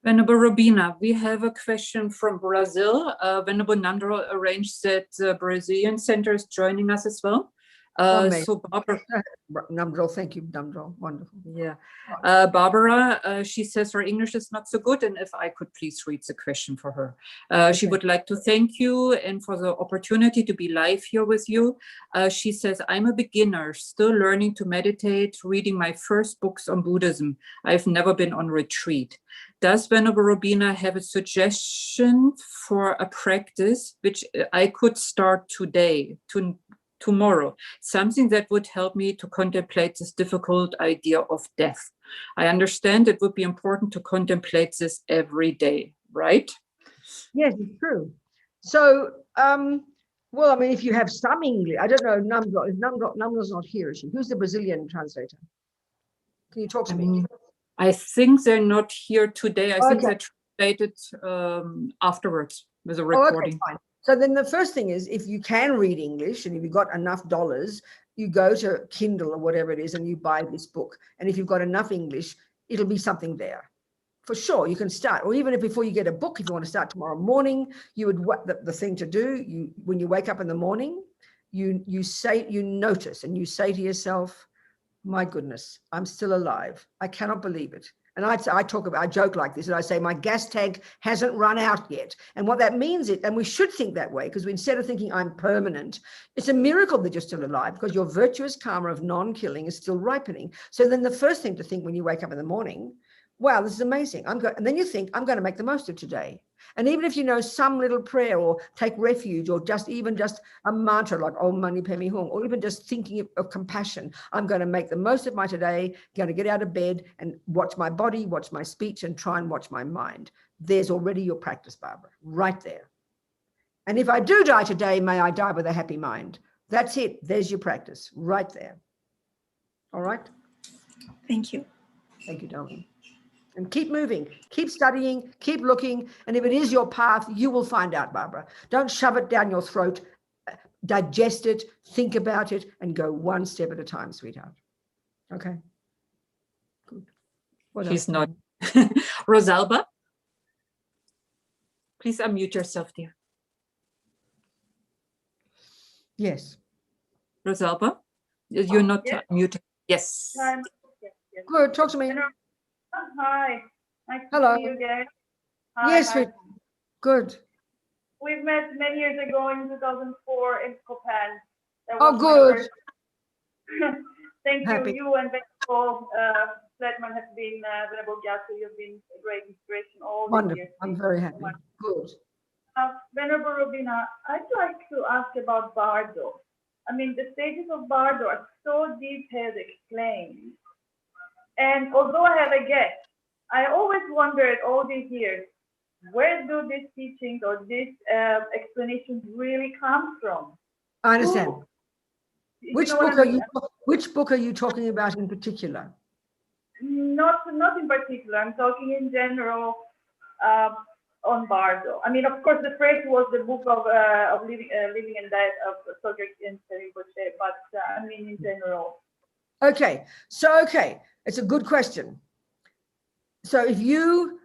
Venerable Robina, we have a question from Brazil. Venerable Nandro arranged that the Brazilian center is joining us as well. So Barbara, Namdrol, thank you, Namdrol. Wonderful. yeah. Barbara, she says her English is not so good, and if I could please read the question for her. She would like to thank you and for the opportunity to be live here with you. She says, I'm a beginner, still learning to meditate, reading my first books on Buddhism. I've never been on retreat. Does Venerable Robina have a suggestion for a practice which I could start today, tomorrow, something that would help me to contemplate this difficult idea of death? I understand it would be important to contemplate this every day, right? Yes, it's true. So, well, I mean, if you have some English, I don't know, Namdrol's not here, is she? Who's the Brazilian translator? Can you talk to me? I think they're not here today. I think Okay. they're translated afterwards with a recording. Okay, fine. So then the first thing is, if you can read English and if you've got enough dollars, you go to Kindle or whatever it is and you buy this book. And if you've got enough English, it'll be something there. For sure, you can start. Or even if before you get a book, if you want to start tomorrow morning, you would, the thing to do, when you wake up in the morning, you notice and you say to yourself, my goodness, I'm still alive. I cannot believe it. And I joke like this, and I say, my gas tank hasn't run out yet. And what that means is, and we should think that way, because instead of thinking I'm permanent, it's a miracle that you're still alive, because your virtuous karma of non-killing is still ripening. So then the first thing to think when you wake up in the morning, wow, this is amazing. And then you think, I'm going to make the most of today. And even if you know some little prayer or take refuge or just a mantra like Om Mani Padme Hum, or even just thinking of compassion, I'm going to make the most of my today, going to get out of bed and watch my body, watch my speech, and try and watch my mind. There's already your practice, Barbara, right there. And if I do die today, may I die with a happy mind. That's it. There's your practice right there. All right? Thank you. Thank you, darling. And keep moving, keep studying, keep looking. And if it is your path, you will find out, Barbara. Don't shove it down your throat. Digest it, think about it, and go one step at a time, sweetheart. Okay? Good. What She's else? not. Rosalba, please unmute yourself, dear. Yes. Rosalba, you're not muted. Yes. Yes. Good. Talk to me. Hi. Nice Hello. to see you again. Hi, Yes, hi. good. We've met many years ago in 2004 in Courtin. Oh, good. Thank Happy. you. You and Venerable Flatman have been, Venerable Gyatso, you've been a great inspiration all these Wonderful. years. I'm very happy. Good. Venerable Robina, I'd like to ask about Bardo. I mean, the stages of Bardo are so detailed explained. And although I have a guess, I always wondered all these years, where do these teachings or these explanations really come from? I understand. Which book are you talking about in particular? Not in particular. I'm talking in general on Bardo. I mean, of course, the first was the book of Living and Death of Sogyal Rinpoche, but I mean in general. Okay, it's a good question. So if you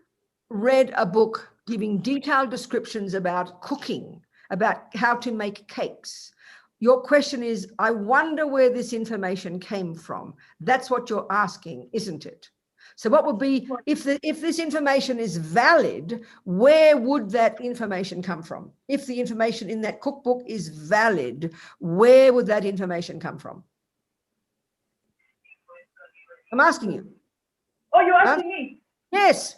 read a book giving detailed descriptions about cooking, about how to make cakes, your question is, I wonder where this information came from. That's what you're asking, isn't it? So what would be, if this information is valid, where would that information come from? If the information in that cookbook is valid, where would that information come from? I'm asking you. Oh, you're asking me? Yes.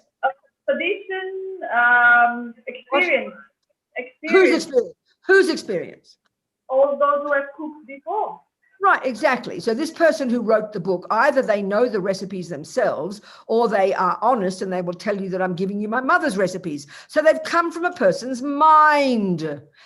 Tradition, experience. Whose experience? Whose experience? All those who have cooked before. Right, exactly. So this person who wrote the book, either they know the recipes themselves or they are honest and they will tell you that I'm giving you my mother's recipes. So they've come from a person's mind.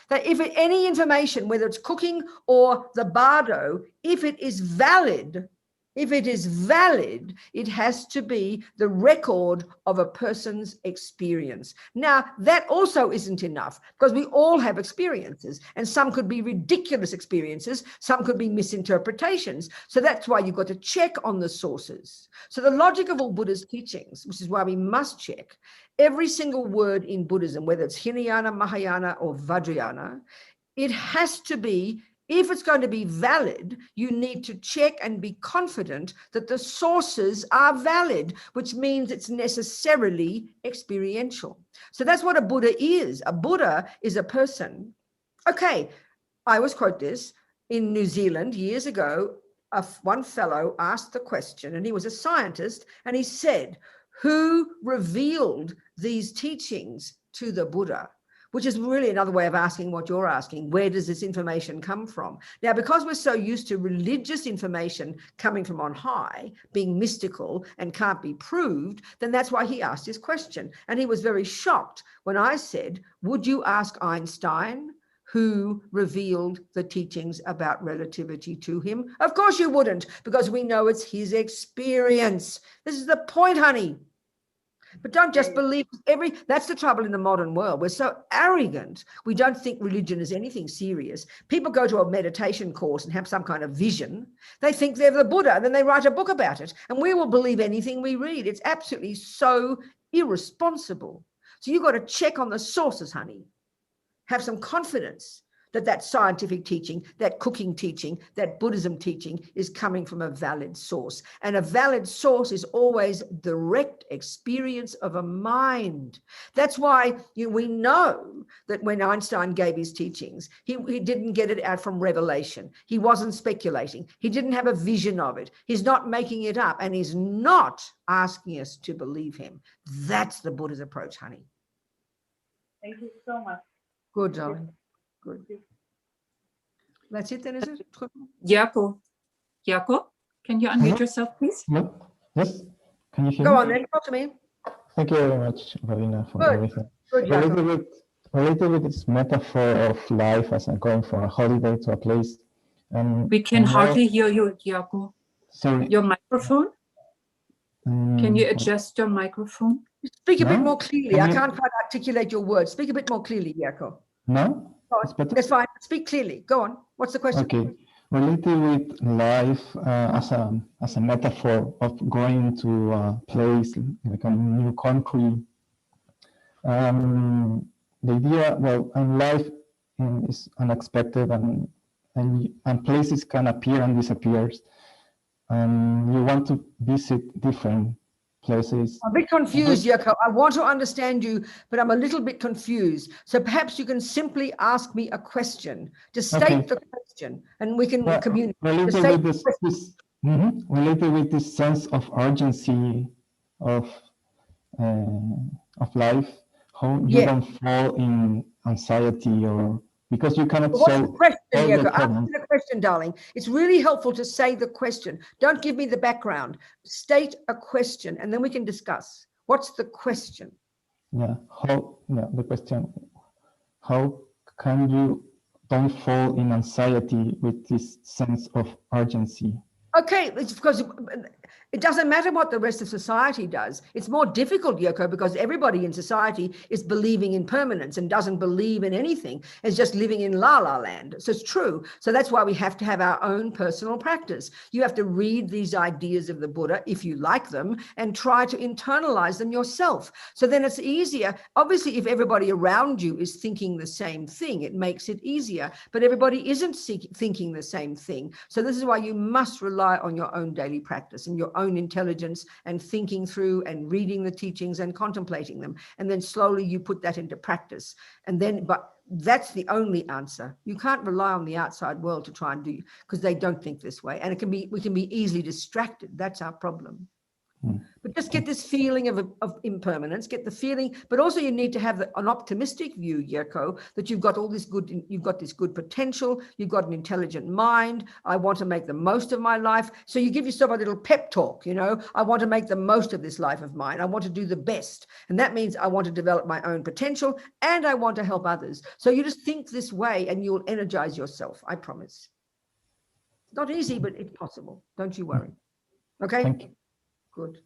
That if any information, whether it's cooking or the bardo, if it is valid, it has to be the record of a person's experience. Now, that also isn't enough because we all have experiences and some could be ridiculous experiences. Some could be misinterpretations. So that's why you've got to check on the sources. So the logic of all Buddha's teachings, which is why we must check every single word in Buddhism, whether it's Hinayana, Mahayana, or Vajrayana, it has to be If it's going to be valid, you need to check and be confident that the sources are valid, which means it's necessarily experiential. So that's what a Buddha is. A Buddha is a person. Okay, I always quote this. In New Zealand years ago, one fellow asked the question, and he was a scientist, and he said, who revealed these teachings to the Buddha? Which is really another way of asking what you're asking. Where does this information come from? Now, because we're so used to religious information coming from on high, being mystical and can't be proved, then that's why he asked his question. And he was very shocked when I said, would you ask Einstein who revealed the teachings about relativity to him? Of course you wouldn't, because we know it's his experience. This is the point, honey. But don't just believe that's the trouble in the modern world. We're so arrogant. We don't think religion is anything serious. People go to a meditation course and have some kind of vision. They think they're the Buddha, and then they write a book about it. And we will believe anything we read. It's absolutely so irresponsible. So you've got to check on the sources, honey. Have some confidence that that scientific teaching, that cooking teaching, that Buddhism teaching is coming from a valid source. And a valid source is always direct experience of a mind. That's why we know that when Einstein gave his teachings, he didn't get it out from revelation. He wasn't speculating. He didn't have a vision of it. He's not making it up, and he's not asking us to believe him. That's the Buddha's approach, honey. Thank you so much. Good, darling. Good. That's it then, is it? Jaco, can you unmute yourself, please? No? Yes. Can you hear Go me? on then, talk to me. Thank you very much, Robina, for Good. everything. Good, Jaco. Related with this metaphor of life as I'm going for a holiday to a place. We can hardly hear you, Jaco. Sorry. Your microphone? Can you adjust your microphone? Speak a bit more clearly. I can't quite articulate your words. Speak a bit more clearly, Jaco. No? That's fine. Speak clearly. Go on. What's the question? Okay. Related with life as a metaphor of going to a place like a new country. The idea, well, and life is unexpected, and places can appear and disappear. You want to visit different places. I'm a bit confused, Jaco. I want to understand you, but I'm a little bit confused. So perhaps you can simply ask me a question. Just state the question, and we can communicate. Related with this sense of urgency of life, how you don't fall in anxiety, or because you cannot solve the question, Jaco? Answer the question, darling. It's really helpful to say the question. Don't give me the background. State a question, and then we can discuss. What's the question? The question, how can you don't fall in anxiety with this sense of urgency? Okay, it's because it doesn't matter what the rest of society does. It's more difficult, Jaco, because everybody in society is believing in permanence and doesn't believe in anything. It's just living in la-la land. So it's true. So that's why we have to have our own personal practice. You have to read these ideas of the Buddha, if you like them, and try to internalize them yourself. So then it's easier. Obviously, if everybody around you is thinking the same thing, it makes it easier. But everybody isn't thinking the same thing. So this is why you must rely on your own daily practice and your own intelligence and thinking through and reading the teachings and contemplating them. And then slowly you put that into practice. And then, but that's the only answer. You can't rely on the outside world to try and do, because they don't think this way. And we can be easily distracted. That's our problem. But just get this feeling of impermanence, get the feeling, but also you need to have an optimistic view, Jaco, that you've got this good potential, you've got an intelligent mind. I want to make the most of my life. So you give yourself a little pep talk, I want to make the most of this life of mine. I want to do the best. And that means I want to develop my own potential and I want to help others. So you just think this way and you'll energize yourself. I promise. It's not easy, but it's possible. Don't you worry. Okay? Thank you. Good.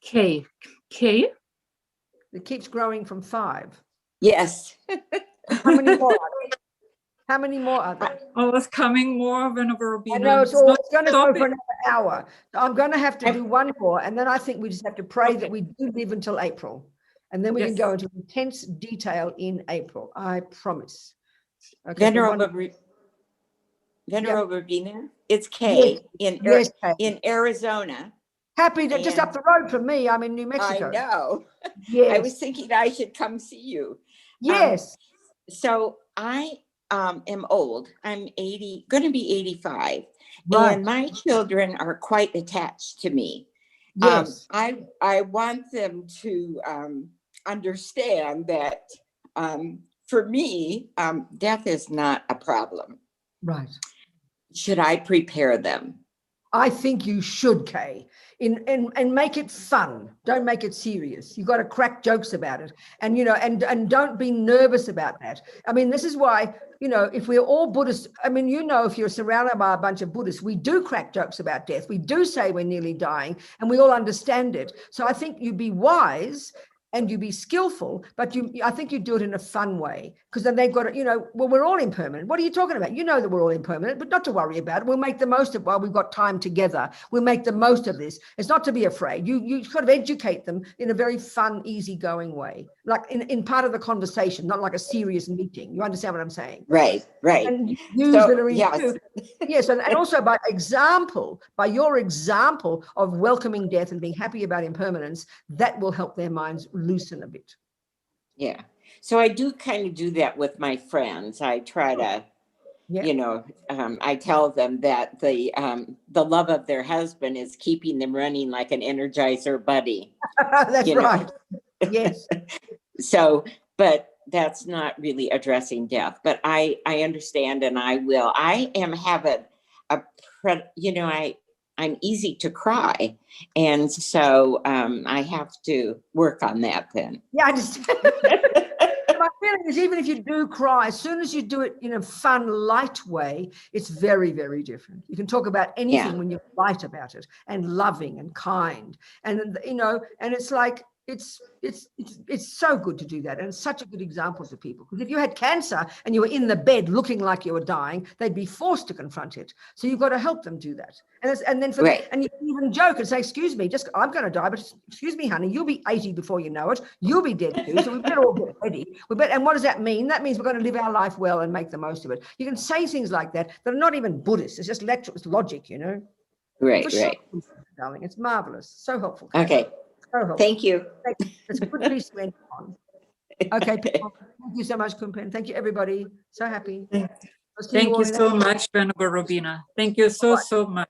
Kay. It keeps growing from 5. Yes. How many more are there? How many more are there? Oh, it's coming more, Venerable Robina. I know it's going to go for another hour. So I'm going to have to do one more, and then I think we just have to pray that we do live until April. And then we can go into intense detail in April. I promise. Okay, Venerable Robina, it's Kay in Arizona. Happy to just up the road from me. I'm in New Mexico. I know. Yes. I was thinking I should come see you. Yes. So I am old. I'm 80, going to be 85. Right. And my children are quite attached to me. Yes. I want them to understand that for me, death is not a problem. Right. Should I prepare them? I think you should, Kay, and make it fun. Don't make it serious. You've got to crack jokes about it, and and don't be nervous about that. I mean, this is why, if we're all Buddhists, I mean, if you're surrounded by a bunch of Buddhists, we do crack jokes about death. We do say we're nearly dying, and we all understand it. So I think you be wise and you be skillful, but I think you do it in a fun way, because then they've got to, well, we're all impermanent. What are you talking about? You know that we're all impermanent, but not to worry about it. We'll make the most of it while we've got time together. We'll make the most of this. It's not to be afraid. You kind of educate them in a very fun, easygoing way, like in part of the conversation, not like a serious meeting. You understand what I'm saying? Right. And use too. Yes, and also by your example of welcoming death and being happy about impermanence, that will help their minds loosen a bit. Yeah. So I do kind of do that with my friends. I try to, I tell them that the love of their husband is keeping them running like an Energizer buddy. That's right. Yes. So, but that's not really addressing death. But I understand, and I will. I I'm easy to cry, and so I have to work on that then. Yeah, I just my feeling is, even if you do cry, as soon as you do it in a fun, light way, it's very, very different. You can talk about anything when you're light about it and loving and kind, and and it's like it's so good to do that, and it's such a good example to people, because if you had cancer and you were in the bed looking like you were dying, they'd be forced to confront it. So you've got to help them do that, and then and you can even joke and say, excuse me, I'm going to die, but excuse me, honey, you'll be 80 before you know it, you'll be dead too, so we better all get ready. And what does that mean? That means we're going to live our life well and make the most of it. You can say things like that are not even Buddhist. It's just it's logic, Right. Darling, it's marvelous. So helpful. Okay. Thank you. It's a good piece to end on. Okay, people, thank you so much, Kumpen. Thank you, everybody. So happy. Thank you so much, Venerable Robina. Thank you so much.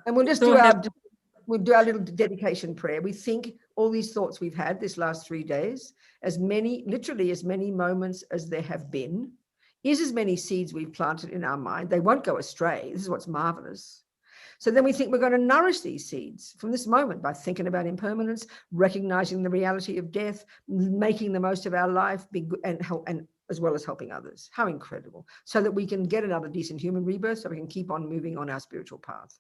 And we'll just do our little dedication prayer. We think all these thoughts we've had this last 3 days, literally as many moments as there have been, is as many seeds we've planted in our mind. They won't go astray. This is what's marvelous. So then we think we're going to nourish these seeds from this moment by thinking about impermanence, recognizing the reality of death, making the most of our life, and as well as helping others. How incredible. So that we can get another decent human rebirth, so we can keep on moving on our spiritual path.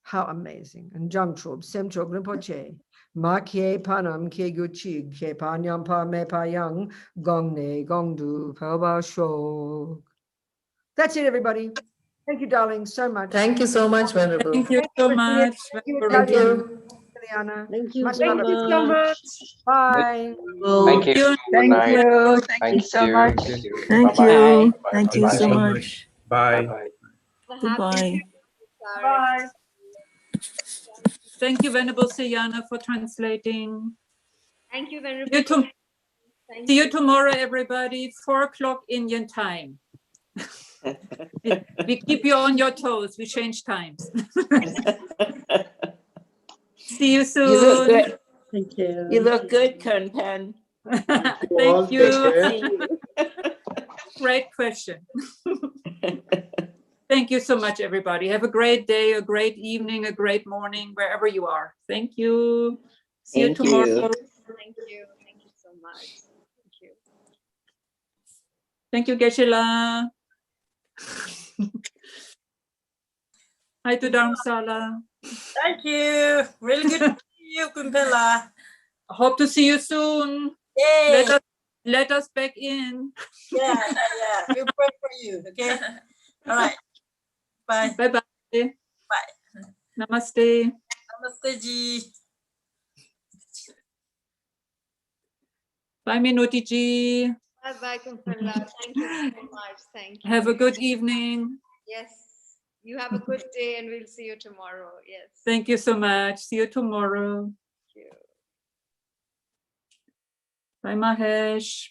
How amazing. And Jangtrob, Semtrob, Rinpoche, Ma Kye Panam, Kye Guchig, Kye Panyam Pa Me Pa Yang, Gong Ne, Gong Du, Pao Shog. That's it, everybody. Thank you, darling, so much. Thank you so much, Venerable. Thank you so much. Thank you. Thank you. Thank you Much so love. much. Bye. Thank you. Thank you. Thank you so much. Thank you. Thank you so much. Bye. Goodbye. Bye. Thank you, Venerable Sayana, for translating. Thank you, Venerable. See you tomorrow, everybody, 4 o'clock Indian time. We keep you on your toes. We change times. See you soon. You look good. Thank you. You look good, Courtin. Thank you. Great question. Thank you so much, everybody. Have a great day, a great evening, a great morning, wherever you are. Thank you. See you tomorrow. Thank you. Thank you so much. Thank you. Thank you, Geshe-la. Hi to Dharamsala. Thank you. Really good to see you, Kumpela. Hope to see you soon. Yay. Let us back in. Yeah. We'll pray for you, okay? All right. Bye. Bye-bye. Bye. Namaste. Namaste, Ji. Bye, Minuti Ji. Bye. Bye, Kumpala. Thank you so much. Thank you. Have a good evening. Yes. You have a good day and we'll see you tomorrow. Yes. Thank you so much. See you tomorrow. Thank you. Bye, Mahesh.